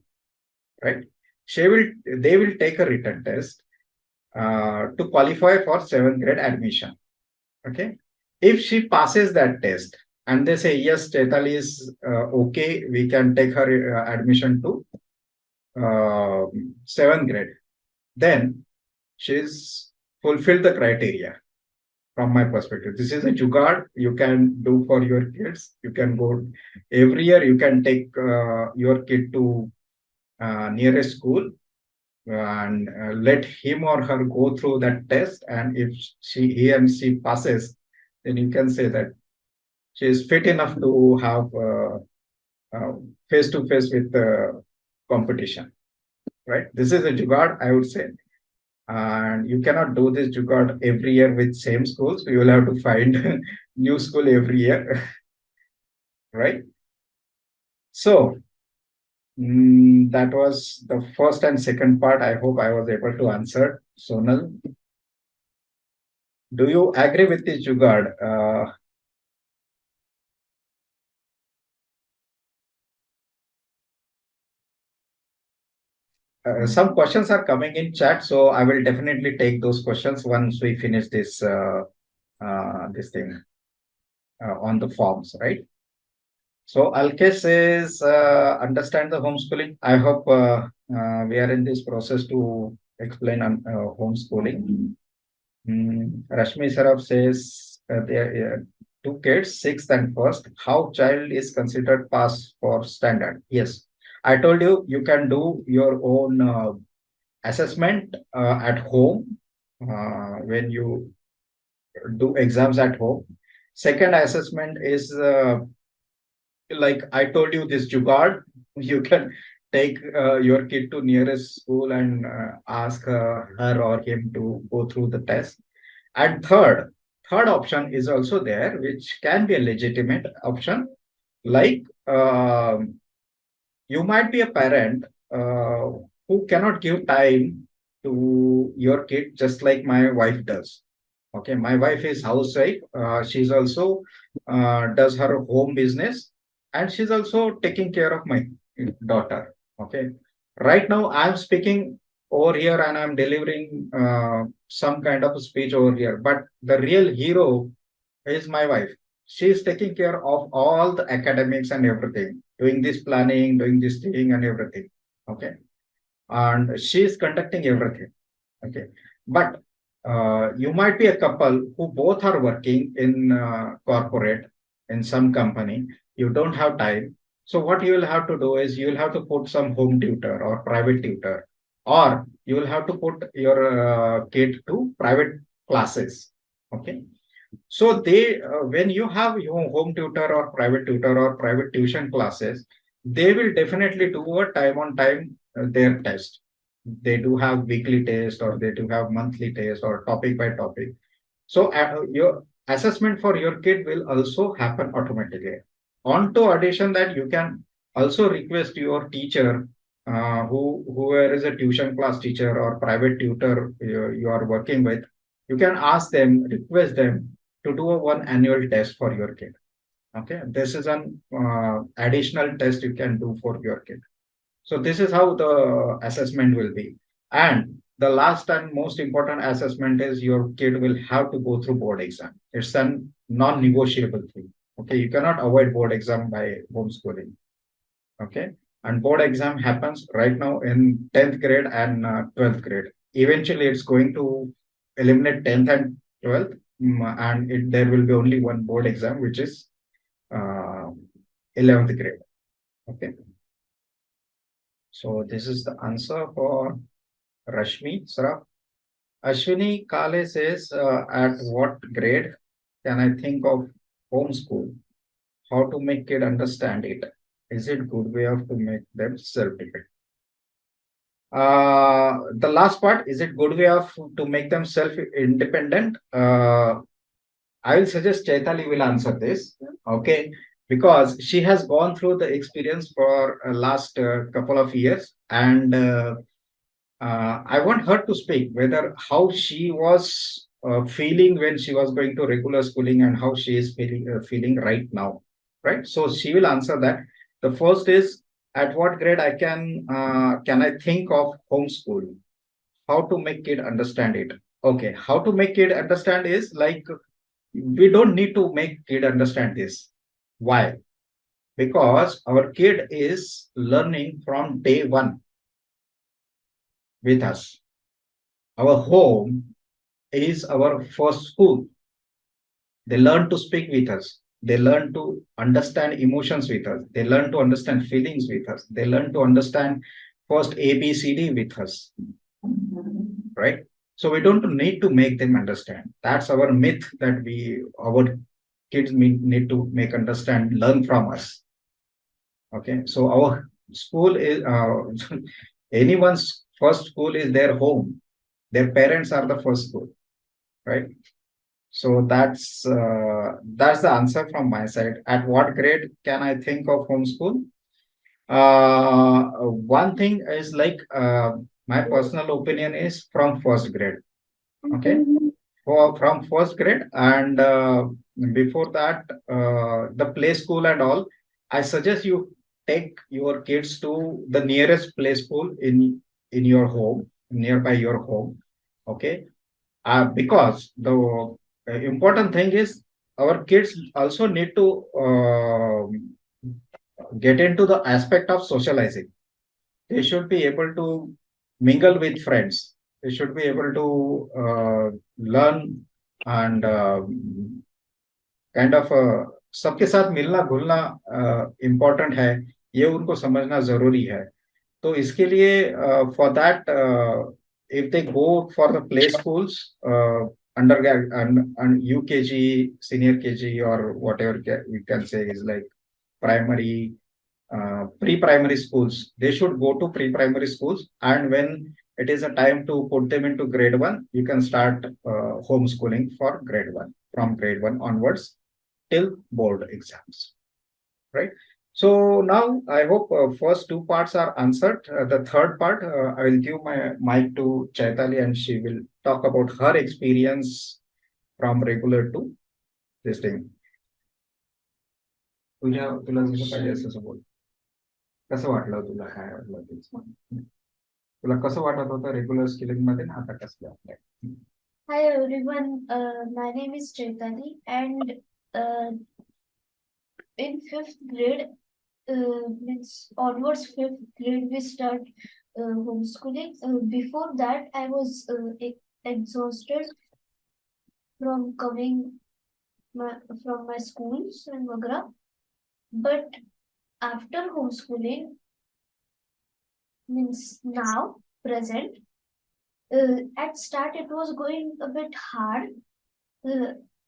right? They will take a written test to qualify for 7th grade admission. Okay. If she passes that test and they say, yes, Chaitali is okay, we can take her admission to 7th grade, then she's fulfilled the criteria from my perspective. This is a jugaad you can do for your kids. You can go every year, you can take your kid to nearest school and let him or her go through that test. And if he and she passes, then you can say that she is fit enough to have face to face with the competition, right? This is a jugaad, I would say. And you cannot do this jugaad every year with same schools. You will have to find new school every year, right? So that was the first and second part. I hope I was able to answer. Sonal, do you agree with this jugaad? Some questions are coming in chat, so I will definitely take those questions once we finish this this thing on the forms, right? So Alkesh says, understand the homeschooling. I hope we are in this process to explain on homeschooling. Rashmi Saraf says, there are 2 kids, 6th and 1st. How child is considered pass for standard? Yes, I told you, you can do your own assessment at home when you do exams at home. Second assessment is like I told you, this jugaad. You can take your kid to nearest school and ask her or him to go through the test. And third option is also there, which can be a legitimate option. Like you might be a parent who cannot give time to your kid, just like my wife does. Okay, my wife is housewife. She's also does her home business, and she's also taking care of my daughter. Okay, right now I'm speaking over here and I'm delivering some kind of a speech over here, but the real hero is my wife. She is taking care of all the academics and everything, doing this planning, doing this thing and everything. Okay, and she is conducting everything. Okay, but you might be a couple who both are working in corporate in some company. You don't have time. So what you will have to do is you will have to put some home tutor or private tutor, or you will have to put your kid to private classes. Okay. So when you have your home tutor or private tuition classes, they will definitely do a time on time their test. They do have weekly test or they do have monthly test or topic by topic. So assessment for your kid will also happen automatically. On to addition that you can also request your teacher, whoever is a tuition class teacher or private tutor you are working with, you can ask them, request them to do a one annual test for your kid. Okay, this is an additional test you can do for your kid. So this is how the assessment will be. And the last and most important assessment is your kid will have to go through board exam. It's a non-negotiable thing. Okay, you cannot avoid board exam by homeschooling. Okay, and board exam happens right now in 10th grade and 12th grade. Eventually, it's going to eliminate 10th and 12th, and there will be only one board exam, which is uh, 11th grade. Okay. So this is the answer for Rashmi Saraf. Ashwini Kale says, at what grade can I think of homeschool? How to make kid understand it? Is it good way of to make them self-dependent? The last part, is it good way of to make them self-independent? I will suggest Chaitali will answer this. Okay, because she has gone through the experience for last couple of years, and I want her to speak whether how she was feeling when she was going to regular schooling and how she is feeling right now, right? So she will answer that. The first is, at what grade can I think of homeschool? How to make kid understand it? Okay, how to make kid understand is like we don't need to make kid understand this. Why? Because our kid is learning from day one with us. Our home is our first school. They learn to speak with us. They learn to understand emotions with us. They learn to understand feelings with us. They learn to understand first ABCD with us, right? So we don't need to make them understand. That's our myth that our kids need to make understand, learn from us. Okay, so our school is anyone's first school is their home. Their parents are the first school, right? So that's the answer from my side. At what grade can I think of homeschool? One thing is like my personal opinion is from first grade. Okay, from first grade, and before that, the play school and all. I suggest you take your kids to the nearest play school in your home, nearby your home. Okay, because the important thing is our kids also need to get into the aspect of socializing. They should be able to mingle with friends. They should be able to learn and kind of सबके साथ मिलना घुलना important है, ये उनको समझना जरूरी है. तो इसके लिए for that if they go for the play schools, undergrad and UKG, senior KG, or whatever we can say is like primary, pre-primary schools, they should go to pre-primary schools, and when it is a time to put them into grade 1, you can start homeschooling for grade 1, from grade 1 onwards till board exams, right? So now I hope first two parts are answered. The third part, I will give my mic to Chaitali, and she will talk about her experience from regular to this thing. तुला जसं पाहिजे असं बोल. कसं वाटलं तुला, काय वाटलं ते? तुला कसं वाटत होतं रेग्युलर स्किलिंग मध्ये ना आता कसं वाटलंय? Hi everyone, my name is Chaitani, and in fifth grade, means onwards fifth grade, we start homeschooling. Before that, I was exhausted from coming from my schools and Magra. But after homeschooling, means now present, at start it was going a bit hard,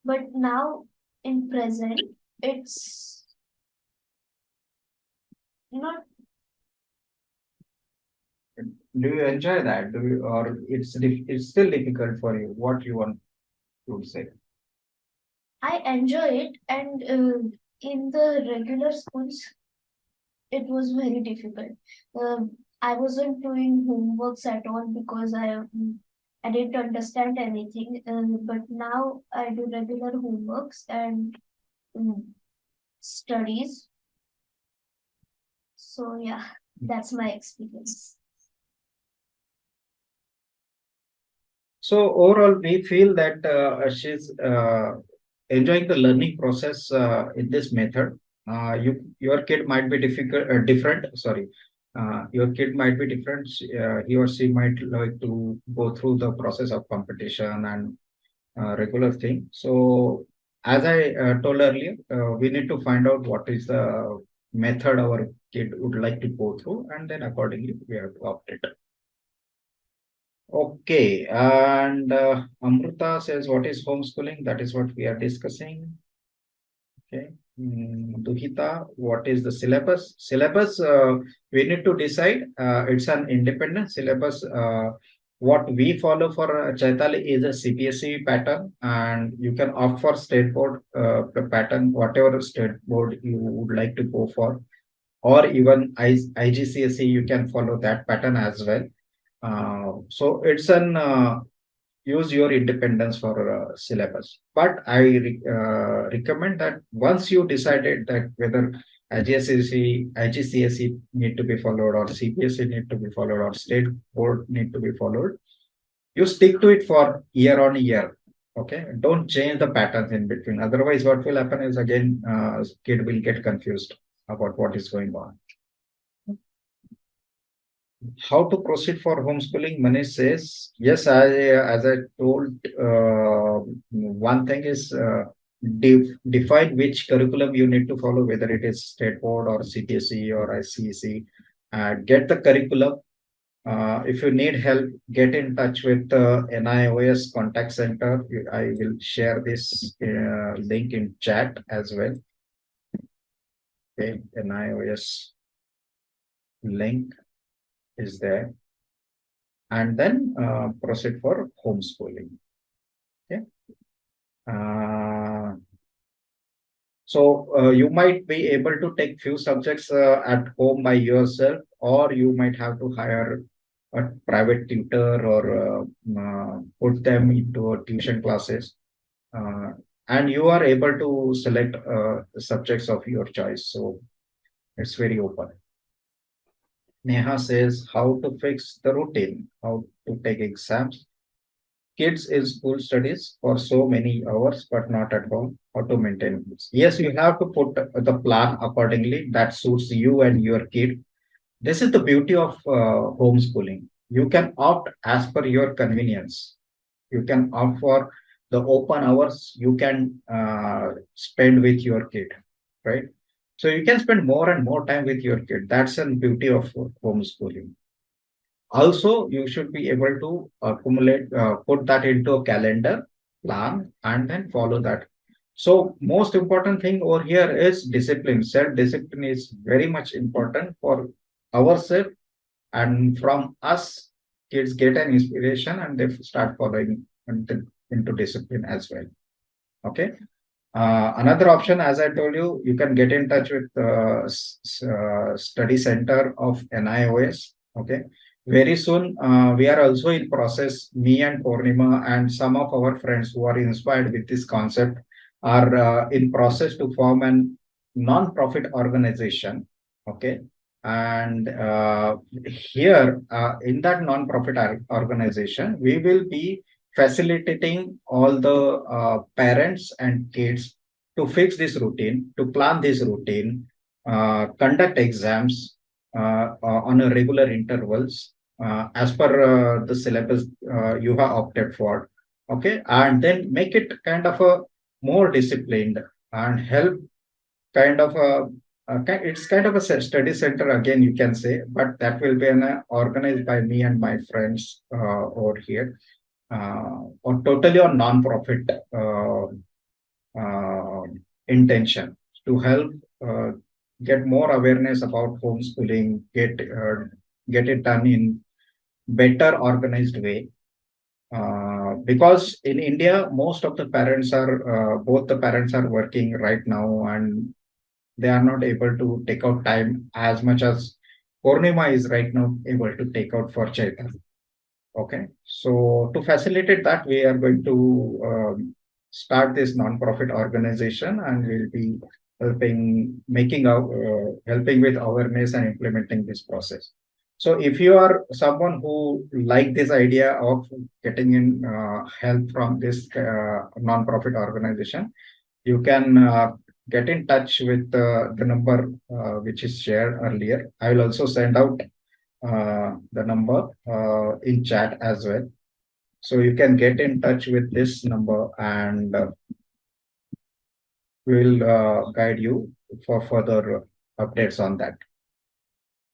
but now in present it's not. Do you enjoy that? Do you, or it's still difficult for you? What you want to say? I enjoy it, and in the regular schools, it was very difficult. I wasn't doing homeworks at all because I didn't understand anything. But now I do regular homeworks and studies. So yeah, that's my experience. So overall, we feel that she's enjoying the learning process in this method. Your kid might be different. Sorry, your kid might be different. He or she might like to go through the process of competition and regular thing. So as I told earlier, we need to find out what is the method our kid would like to go through, and then accordingly we have to opt it. Okay, and Amrita says, what is homeschooling? That is what we are discussing. Okay. Duhita, what is the syllabus? Syllabus, we need to decide. It's an independent syllabus. What we follow for Chaitali is a CPSE pattern, and you can opt for state board pattern, whatever state board you would like to go for, or even IGCSE, you can follow that pattern as well. So it's an use your independence for syllabus. But I recommend that once you decided that whether IGCSE need to be followed or CPSE need to be followed or state board need to be followed, you stick to it for year on year. Okay, don't change the patterns in between. Otherwise, what will happen is again, kid will get confused about what is going on. How to proceed for homeschooling? Manish says, yes, as I told, one thing is define which curriculum you need to follow, whether it is state board or CPSE or ICSE. Get the curriculum. If you need help, get in touch with the NIOS contact center. I will share this link in chat as well. Okay, NIOS link is there, and then proceed for homeschooling. Okay. So you might be able to take few subjects at home by yourself, or you might have to hire a private tutor or put them into tuition classes. And you are able to select subjects of your choice. So it's very open. Neha says how to fix the routine, how to take exams. Kids in school studies for so many hours, but not at home. How to maintain this? Yes, you have to put the plan accordingly that suits you and your kid. This is the beauty of homeschooling. You can opt as per your convenience. You can opt for the open hours you can spend with your kid, right? So you can spend more and more time with your kid. That's the beauty of homeschooling. Also, you should be able to accumulate, put that into a calendar plan and then follow that. So most important thing over here is discipline. Self-discipline is very much important for ourselves, and from us, kids get an inspiration and they start following into discipline as well. Okay. Another option, as I told you, you can get in touch with study center of NIOS. Okay. Very soon, we are also in process, me and Purnima and some of our friends who are inspired with this concept are in process to form an non-profit organization. Okay. And here, in that non-profit organization, we will be facilitating all the parents and kids to fix this routine, to plan this routine, conduct exams on a regular intervals as per the syllabus you have opted for. Okay, and then make it kind of a more disciplined and help kind of a it's kind of a study center again, you can say, but that will be organized by me and my friends over here, or totally on non-profit uh, intention to help get more awareness about homeschooling, get it done in better organized way. because in India, most of the parents are, both the parents are working right now, and they are not able to take out time as much as Purnima is right now able to take out for Chaitanya. Okay, so to facilitate that, we are going to start this non-profit organization, and we'll be helping with awareness and implementing this process. So if you are someone who like this idea of getting in help from this non-profit organization, you can get in touch with the number which is shared earlier. I will also send out the number in chat as well. So you can get in touch with this number, and we will guide you for further updates on that.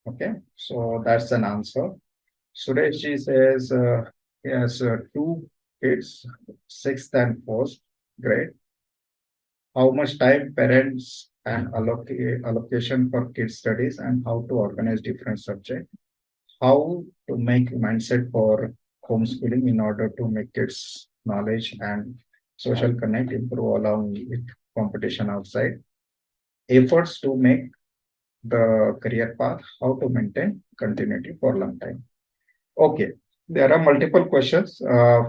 Okay, so that's an answer. Sureshji says he has two kids, sixth and fourth grade. How much time parents and allocation for kids studies, and how to organize different subjects, how to make mindset for homeschooling in order to make kids knowledge and social connect improve along with competition outside, efforts to make the career path, how to maintain continuity for a long time. Okay, there are multiple questions.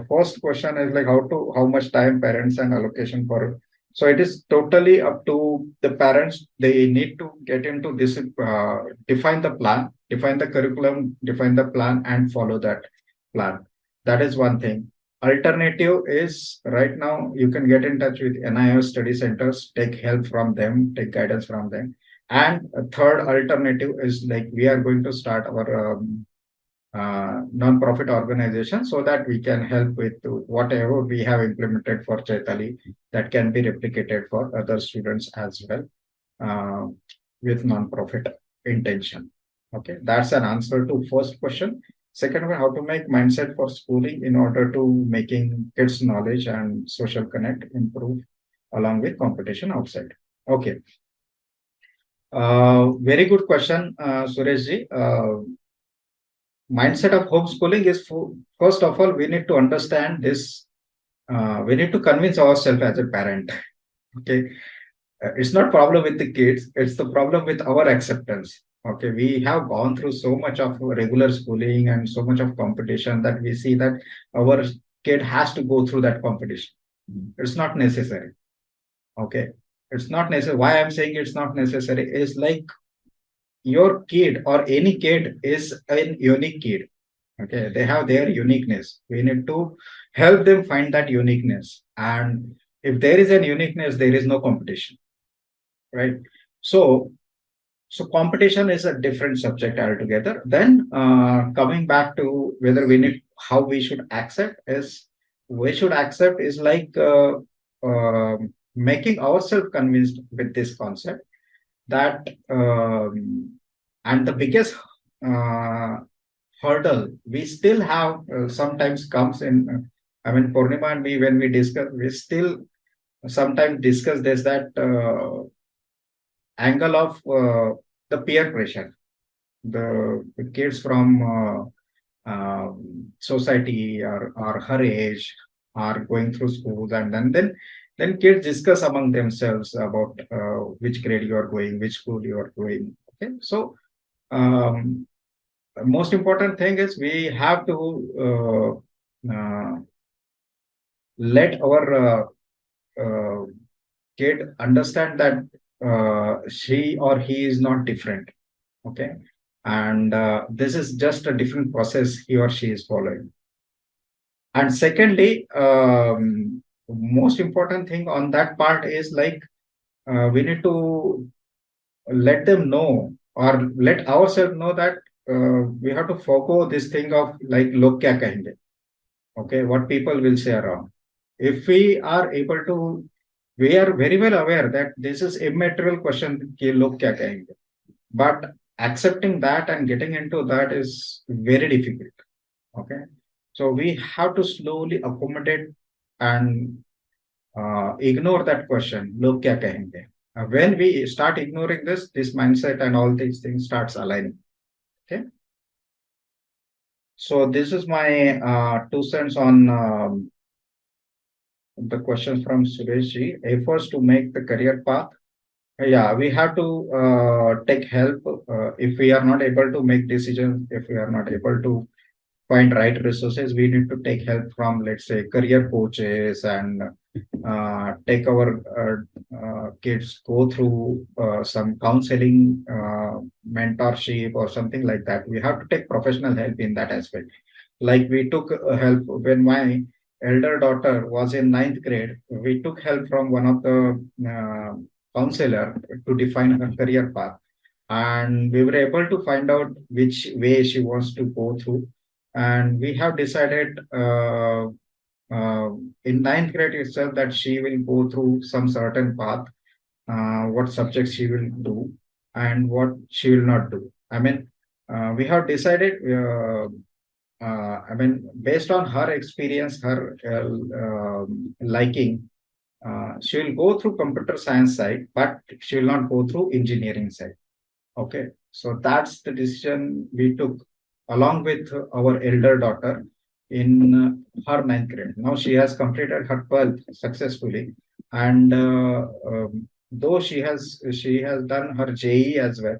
First question is like how much time parents and allocation for. So it is totally up to the parents. They need to get into this, define the plan, define the curriculum, define the plan, and follow that plan. That is one thing. Alternative is right now you can get in touch with NIO study centers, take help from them, take guidance from them. And a third alternative is like we are going to start our non-profit organization so that we can help with whatever we have implemented for Chaitali that can be replicated for other students as well with non-profit intention. Okay, that's an answer to first question. Second one, how to make mindset for schooling in order to making kids knowledge and social connect improve along with competition outside. Okay. Very good question, Sureshji. Mindset of homeschooling is first of all, we need to understand this. We need to convince ourselves as a parent. Okay, it's not problem with the kids; it's the problem with our acceptance. Okay, we have gone through so much of regular schooling and so much of competition that we see that our kid has to go through that competition. It's not necessary. Okay, it's not necessary. Why I'm saying it's not necessary is like your kid or any kid is a unique kid. Okay, they have their uniqueness. We need to help them find that uniqueness. And if there is a uniqueness, there is no competition, right? So competition is a different subject altogether. Then coming back to whether we need how we should accept is like making ourselves convinced with this concept that and the biggest hurdle we still have sometimes comes in. I mean, Purnima and me, when we discuss, we still sometimes discuss this that angle of the peer pressure. The kids from society or her age are going through schools, and then kids discuss among themselves about which grade you are going, which school you are going. Okay, so the most important thing is we have to let our kid understand that she or he is not different. Okay, and this is just a different process he or she is following. And secondly, most important thing on that part is like we need to let them know or let ourselves know that we have to forego this thing of like log kya kahenge. Okay, what people will say around. If we are able to, we are very well aware that this is immaterial question ki log kya kahenge. But accepting that and getting into that is very difficult. Okay, so we have to slowly accommodate and ignore that question. Log kya kahenge. When we start ignoring this mindset and all these things starts aligning. Okay. So this is my 2 cents on the question from Sureshji. Efforts to make the career path. Yeah, we have to take help if we are not able to make decisions, if we are not able to find right resources, we need to take help from, let's say, career coaches and take our kids go through some counseling, mentorship, or something like that. We have to take professional help in that aspect. Like we took help when my elder daughter was in ninth grade. We took help from one of the counselor to define her career path, and we were able to find out which way she wants to go through. And we have decided uh, in ninth grade itself that she will go through some certain path, what subjects she will do and what she will not do. I mean, we have decided, I mean, based on her experience, her liking, she will go through computer science side, but she will not go through engineering side. Okay, so that's the decision we took along with our elder daughter in her ninth grade. Now she has completed her 12th successfully, and though she has done her JE as well,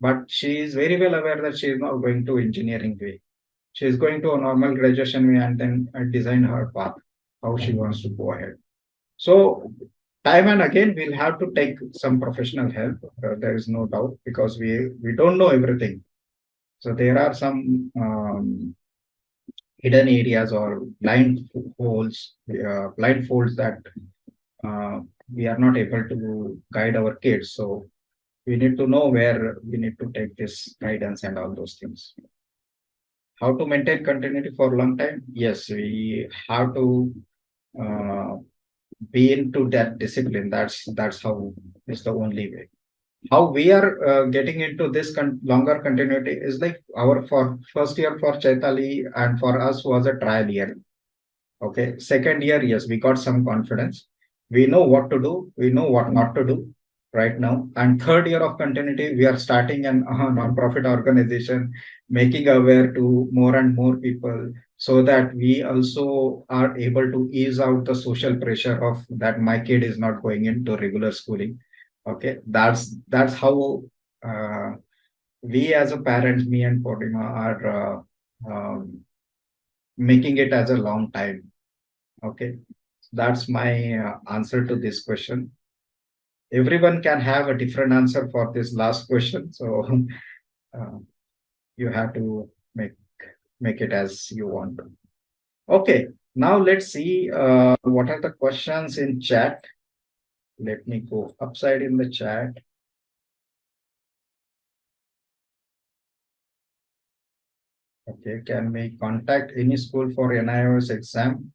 but she is very well aware that she is not going to engineering way. She is going to a normal graduation way and then design her path, how she wants to go ahead. So time and again, we'll have to take some professional help. There is no doubt because we don't know everything. So there are some hidden areas or blind folds that uh, we are not able to guide our kids. So we need to know where we need to take this guidance and all those things. How to maintain continuity for a long time? Yes, we have to uh, be into that discipline. That's how is the only way. How we are getting into this longer continuity is like our for first year for Chaitali and for us was a trial year. Okay, second year, yes, we got some confidence. We know what to do. We know what not to do right now. And third year of continuity, we are starting an non-profit organization, making aware to more and more people so that we also are able to ease out the social pressure of that my kid is not going into regular schooling. Okay, that's how we as a parents, me and Purnima, are making it as a long time. Okay, that's my answer to this question. Everyone can have a different answer for this last question, so uh, you have to make it as you want. Okay, now let's see what are the questions in chat. Let me go upside in the chat. Okay, can we contact any school for NIOS exam?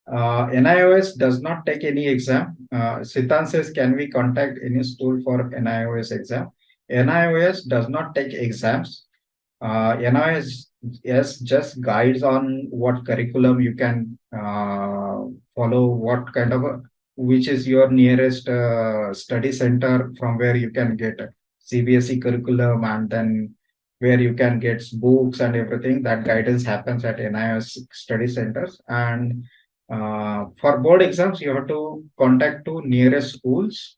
NIOS does not take any exam. Siddhant says, can we contact any school for NIOS exam? NIOS does not take exams. NIOS, yes, just guides on what curriculum you can follow, what kind of which is your nearest study center from where you can get a CBSE curriculum, and then where you can get books and everything. That guidance happens at NIOS study centers. And for board exams, you have to contact to nearest schools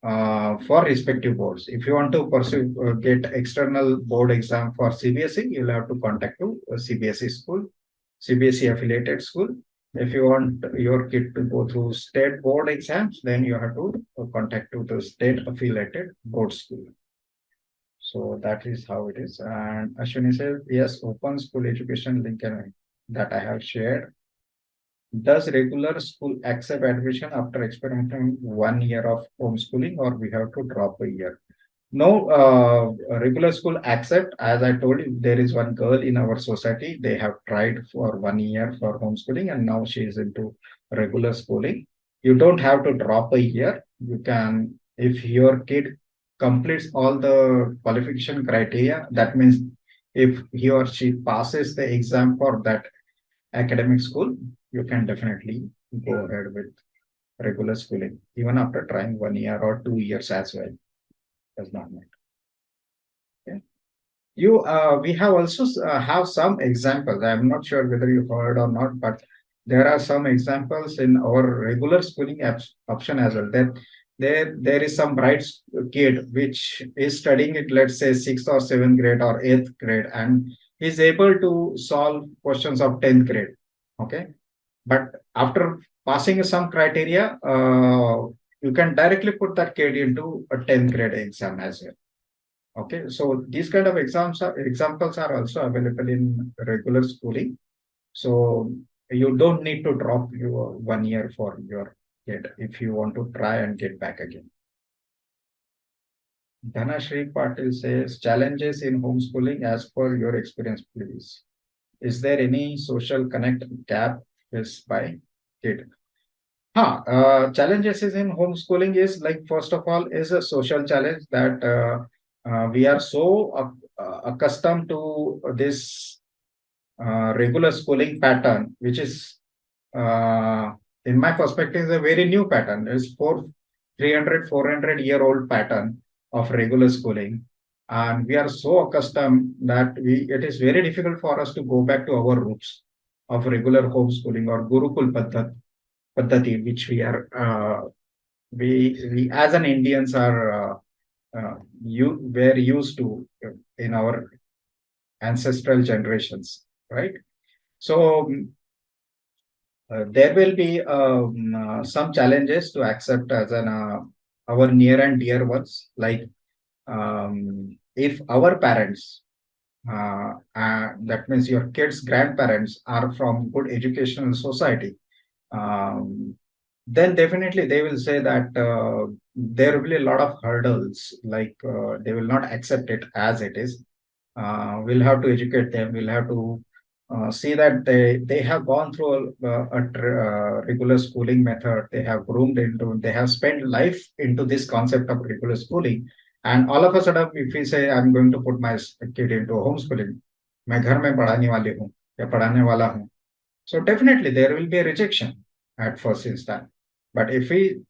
for respective boards. If you want to pursue get external board exam for CBSE, you'll have to contact to a CBSE school, CBSE affiliated school. If you want your kid to go through state board exams, then you have to contact to the state affiliated board school. So that is how it is. And Ashwini says, yes, open school education link that I have shared. Does regular school accept admission after experimenting 1 year of homeschooling, or we have to drop a year? No, regular school accept. As I told you, there is one girl in our society. They have tried for 1 year for homeschooling, and now she is into regular schooling. You don't have to drop a year. You can, if your kid completes all the qualification criteria, that means if he or she passes the exam for that academic school, you can definitely go ahead with regular schooling, even after trying 1 year or 2 years as well. Does not matter. Okay. We have also have some examples. I'm not sure whether you heard or not, but there are some examples in our regular schooling option as well. That there is some bright kid which is studying it, let's say sixth or seventh grade or eighth grade, and is able to solve questions of 10th grade. Okay, but after passing some criteria, you can directly put that kid into a 10th grade exam as well. Okay, so these kind of examples are also available in regular schooling. So you don't need to drop your 1 year for your kid if you want to try and get back again. Dhanashri Patil says, challenges in homeschooling as per your experience, please. Is there any social connect gap faced by kid? Challenges is in homeschooling is like, first of all, is a social challenge that we are so accustomed to this regular schooling pattern, which is, in my perspective, is a very new pattern. It's 400 pattern of regular schooling. And we are so accustomed that it is very difficult for us to go back to our roots of regular homeschooling or Gurukul Paddhati, which we as an Indians are were used to in our ancestral generations, right? So there will be some challenges to accept as our near and dear ones, like if our parents, that means your kids' grandparents, are from good educational society, then definitely they will say that there will be a lot of hurdles, like they will not accept it as it is. We'll have to educate them. We'll have to see that they have gone through a regular schooling method. They have groomed into, they have spent life into this concept of regular schooling. And all of a sudden, if we say, I'm going to put my kid into homeschooling, मैं घर में पढ़ाने वाली हूँ या पढ़ाने वाला हूँ, so definitely there will be a rejection at first instance. But if we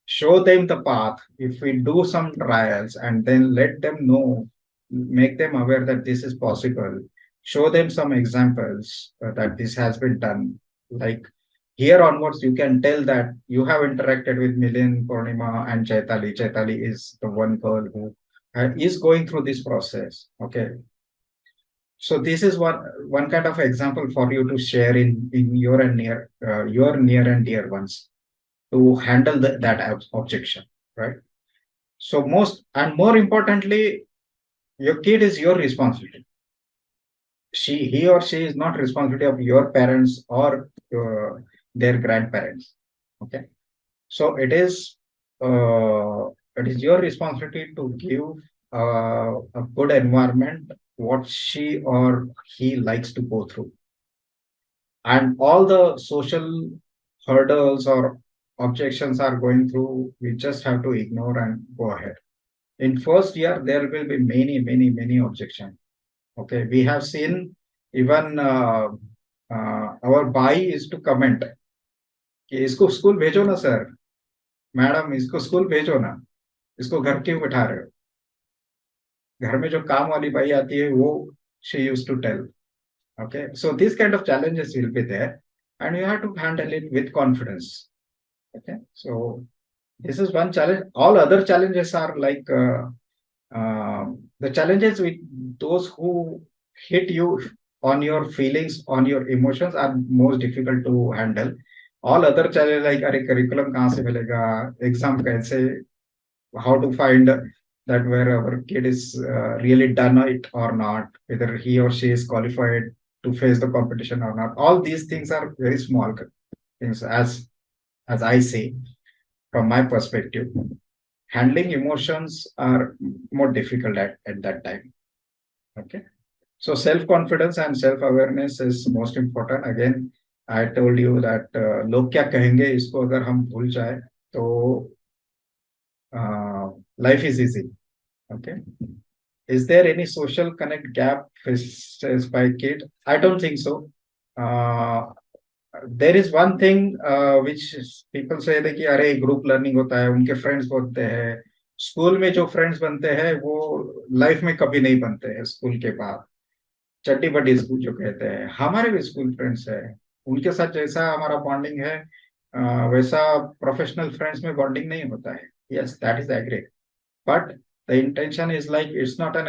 show them the path, if we do some trials and then let them know, make them aware that this is possible, show them some examples that this has been done. Like here onwards, you can tell that you have interacted with Milind, Purnima, and Chaitali. Chaitali is the one girl who is going through this process. Okay, so this is one kind of example for you to share in your near and dear ones to handle that objection, right? So most and more importantly, your kid is your responsibility. He or she is not responsibility of your parents or their grandparents. Okay, so it is your responsibility to give a good environment what she or he likes to go through, and all the social hurdles or objections are going through, we just have to ignore and go ahead. In first year there will be many objections. Okay, we have seen even our bhai is to comment कि इसको school भेजो ना sir, madam इसको school भेजो ना, इसको घर क्यों बिठा रहे हो, घर में जो काम वाली बाई आती है वो she used to tell. Okay, so these kind of challenges will be there, and you have to handle it with confidence. Okay, so this is one challenge. All other challenges are like the challenges with those who hit you on your feelings, on your emotions, are most difficult to handle. All other challenges like अरे curriculum कहाँ से मिलेगा, exam कैसे, how to find that where our kid is really done it or not, whether he or she is qualified to face the competition or not. All these things are very small things, as I say from my perspective. Handling emotions are more difficult at that time. Okay, so self-confidence and self-awareness is most important. Again, I told you that लोग क्या कहेंगे इसको अगर हम भूल जाए तो life is easy. Okay, is there any social connect gap faced by kid? I don't think so. There is one thing which people say that कि अरे ग्रुप लर्निंग होता है, उनके फ्रेंड्स बनते हैं, स्कूल में जो फ्रेंड्स बनते हैं वो लाइफ में कभी नहीं बनते हैं स्कूल के बाद, चट्टी बड्डी स्कूल जो कहते हैं, हमारे भी स्कूल फ्रेंड्स है, उनके साथ जैसा हमारा बॉन्डिंग है वैसा प्रोफेशनल फ्रेंड्स में बॉन्डिंग नहीं होता है. Yes, that is agree. But the intention is like it's not an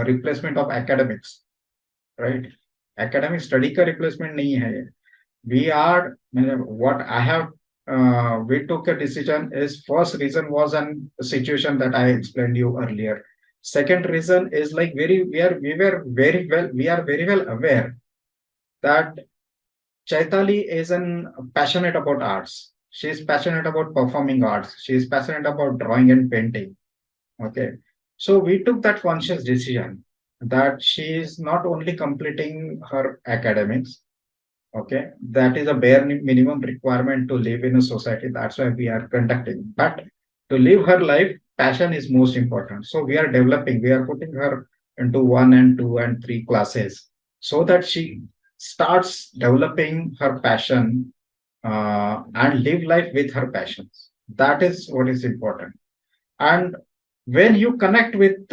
replacement of academics, right? Academic study का रिप्लेसमेंट नहीं है ये. We are what I have we took a decision is first reason was an situation that I explained you earlier. Second reason is like we are very well aware that Chaitali is an passionate about arts. She is passionate about performing arts. She is passionate about drawing and painting. Okay, so we took that conscious decision that she is not only completing her academics. Okay, that is a bare minimum requirement to live in a society. That's why we are conducting. But to live her life, passion is most important. So we are developing, we are putting her into 1 and 2 and 3 classes so that she starts developing her passion and live life with her passions. That is what is important. And when you connect with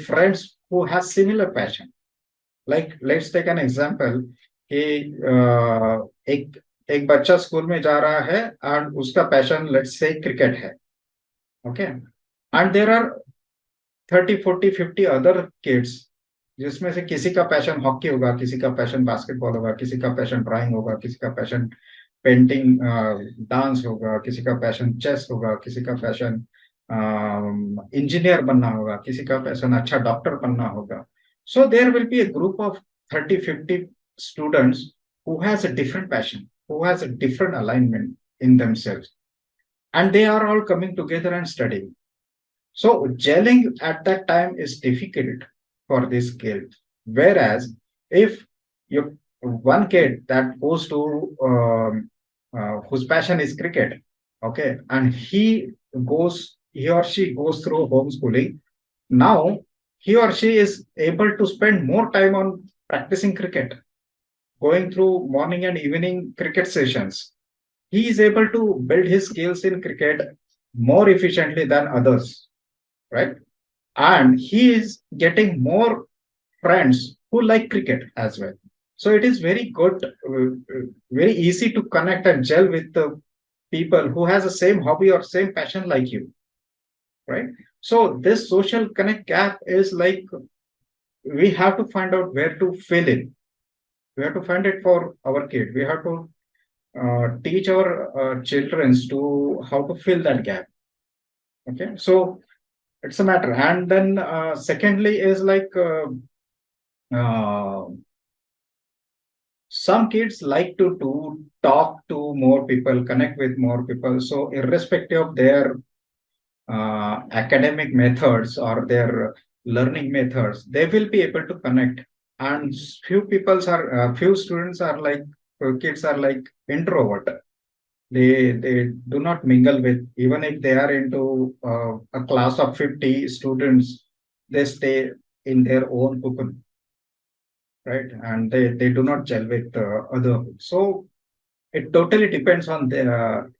friends who has similar passion, like let's take an example कि एक एक बच्चा school में जा रहा है and उसका passion let's say cricket है. Okay, and there are 30 40 50 other kids जिसमें से किसी का पैशन हॉकी होगा, किसी का पैशन बास्केटबॉल होगा, किसी का पैशन ड्राइंग होगा, किसी का पैशन पेंटिंग डांस होगा, किसी का पैशन चेस होगा, किसी का पैशन इंजीनियर बनना होगा, किसी का पैशन अच्छा डॉक्टर बनना होगा. So there will be a group of 30 50 students who has a different passion, who has a different alignment in themselves, and they are all coming together and studying. So gelling at that time is difficult for this kid. Whereas if you one kid that goes to whose passion is cricket, okay, and he or she goes through homeschooling, now he or she is able to spend more time on practicing cricket, going through morning and evening cricket sessions. He is able to build his skills in cricket more efficiently than others, right? And he is getting more friends who like cricket as well. So it is very good, very easy to connect and gel with the people who has the same hobby or same passion like you, right? So this social connect gap is like we have to find out where to fill in. We have to find it for our kid. We have to teach our children to how to fill that gap. Okay, so it's a matter. And then secondly is like uh, some kids like to talk to more people, connect with more people. So irrespective of their academic methods or their learning methods, they will be able to connect. And few students are like kids are like introvert. They do not mingle with, even if they are into a class of 50 students, they stay in their own cocoon, right? And they do not gel with other. So it totally depends on the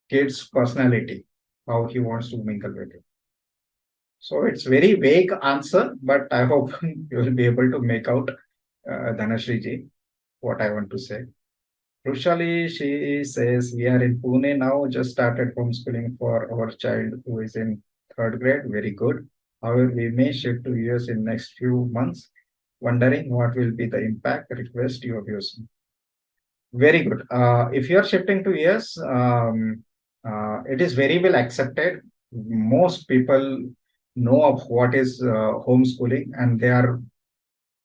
kid's personality, how he wants to mingle with it. So it's very vague answer, but I hope you will be able to make out, Dhanashri ji, what I want to say. Rushali, she says, we are in Pune now, just started homeschooling for our child who is in third grade. Very good. However, we may shift to US in next few months. Wondering what will be the impact. Request your views. Very good. If you are shifting to US, it is very well accepted. Most people know of what is homeschooling, and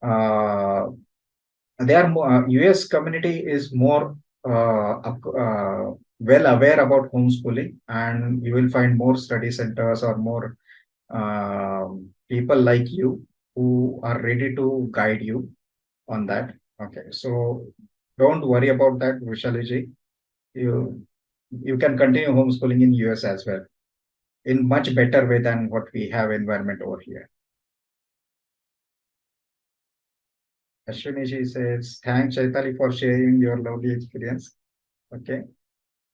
uh, US community is more well aware about homeschooling, and you will find more study centers or more people like you who are ready to guide you on that. Okay, so don't worry about that, Vishaliji. You can continue homeschooling in US as well in much better way than what we have environment over here. Ashwini ji says, thanks Chaitali for sharing your lovely experience. Okay,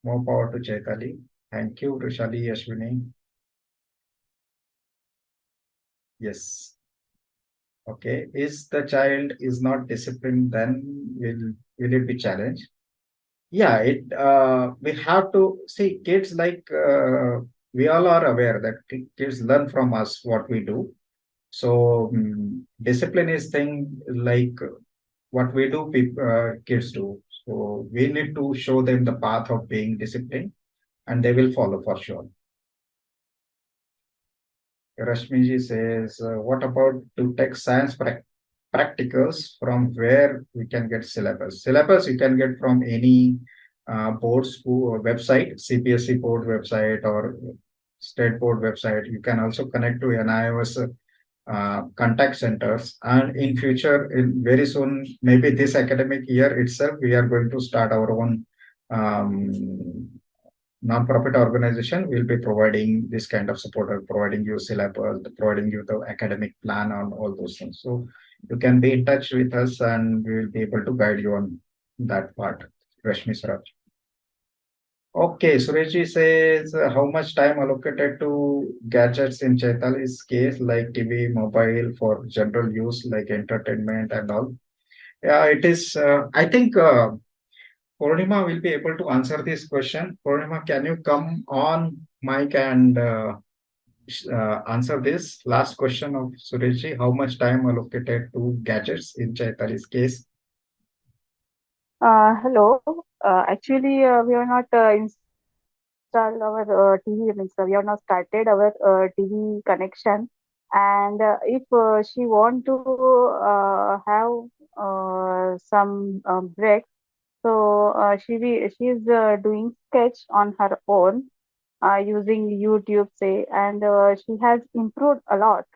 more power to Chaitali. Thank you, Rushali, Ashwini. Yes. Okay, is the child is not disciplined, then will it be challenged? Yeah, it we have to see kids like we all are aware that kids learn from us what we do. So discipline is thing like what we do, kids do. So we need to show them the path of being disciplined, and they will follow for sure. Rashmiji says, what about to take science practicals from where we can get syllabus? Syllabus you can get from any board school website, CPSC board website or state board website. You can also connect to NIOS contact centers. And in future, in very soon, maybe this academic year itself, we are going to start our own non-profit organization will be providing this kind of support, providing you syllabus, providing you the academic plan on all those things. So you can be in touch with us and we will be able to guide you on that part. Rashmi Saraj. Okay, Sureshji says how much time allocated to gadgets in Chaitali's case, like TV, mobile for general use, like entertainment and all. Yeah, it is. I think Purnima will be able to answer this question. Purnima, can you come on mic and answer this last question of Sureshji? How much time allocated to gadgets in Chaitali's case? Hello. Actually, we have not installed our TV. Means we have not started our TV connection. And if she want to have some break, so she is doing sketch on her own using YouTube, say, and she has improved a lot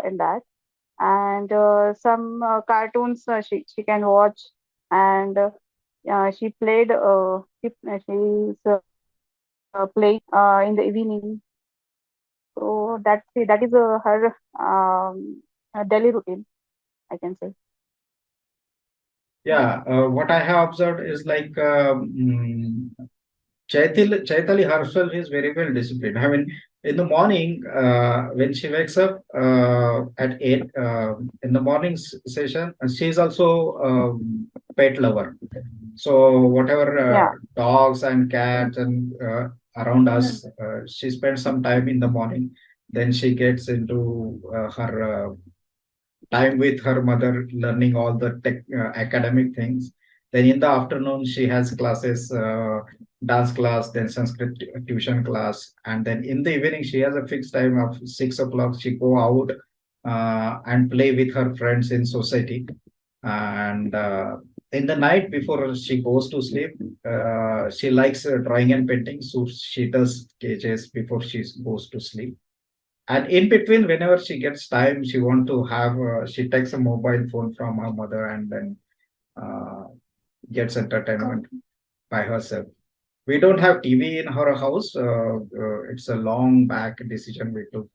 in that. And some cartoons she can watch, and she played she's playing in the evening. So that is her daily routine, I can say. Yeah, what I have observed is like Chaitali herself is very well disciplined. I mean, in the morning, when she wakes up at 8, in the morning session, she is also pet lover. So whatever Yeah. dogs and cats and around us, she spends some time in the morning. Then she gets into her time with her mother, learning all the academic things. Then in the afternoon, she has classes, dance class, then Sanskrit tuition class, and then in the evening, she has a fixed time of 6 o'clock. She go out and play with her friends in society, and in the night before she goes to sleep, she likes drawing and painting, so she does sketches before she goes to sleep. And in between, whenever she gets time, she want to have she takes a mobile phone from her mother and then uh, gets entertainment by herself. We don't have TV in her house. It's a long back decision we took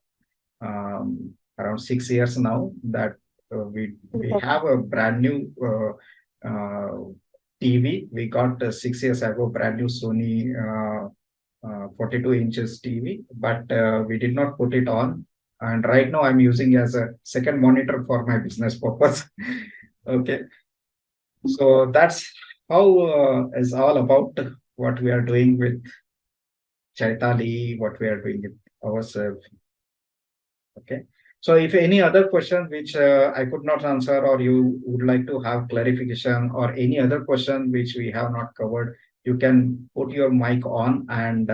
around 6 years now that we have a brand new TV. We got 6 years ago brand new Sony 42 inches TV, but we did not put it on. And right now I'm using as a second monitor for my business purpose. Okay, so that's how is all about what we are doing with Chaitali, what we are doing with ourselves. Okay. So if any other question which I could not answer or you would like to have clarification or any other question which we have not covered, you can put your mic on and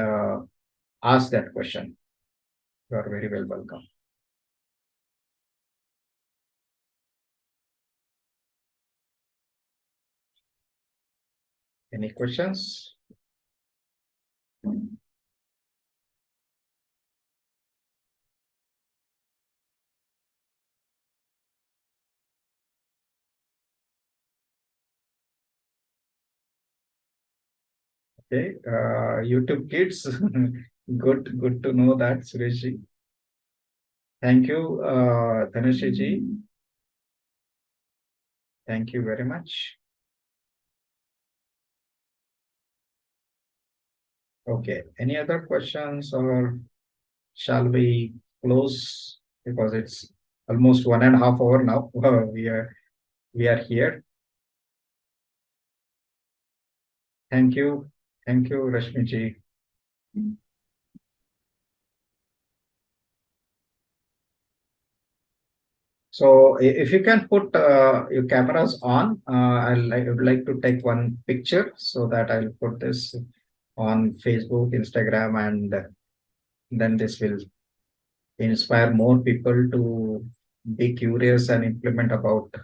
ask that question. You are very well welcome. Any questions? Okay, YouTube Kids, good to know that, Sureshji. Thank you, Dhanushji. Thank you very much. Okay, any other questions or shall we close because it's almost 1.5 hours now. We are here. Thank you. Thank you, Rashmi ji. So if you can put your cameras on, I would like to take one picture so that I'll put this on Facebook, Instagram, and then this will inspire more people to be curious and implement about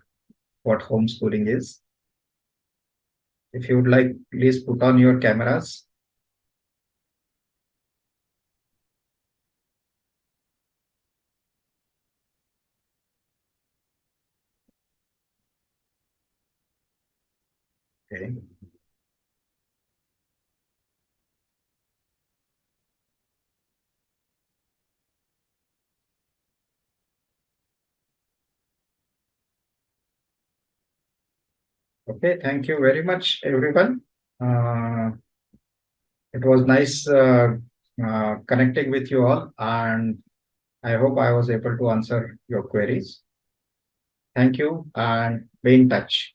what homeschooling is. If you would like, please put on your cameras. Okay. Okay, thank you very much, everyone. It was nice connecting with you all, and I hope I was able to answer your queries. Thank you and be in touch.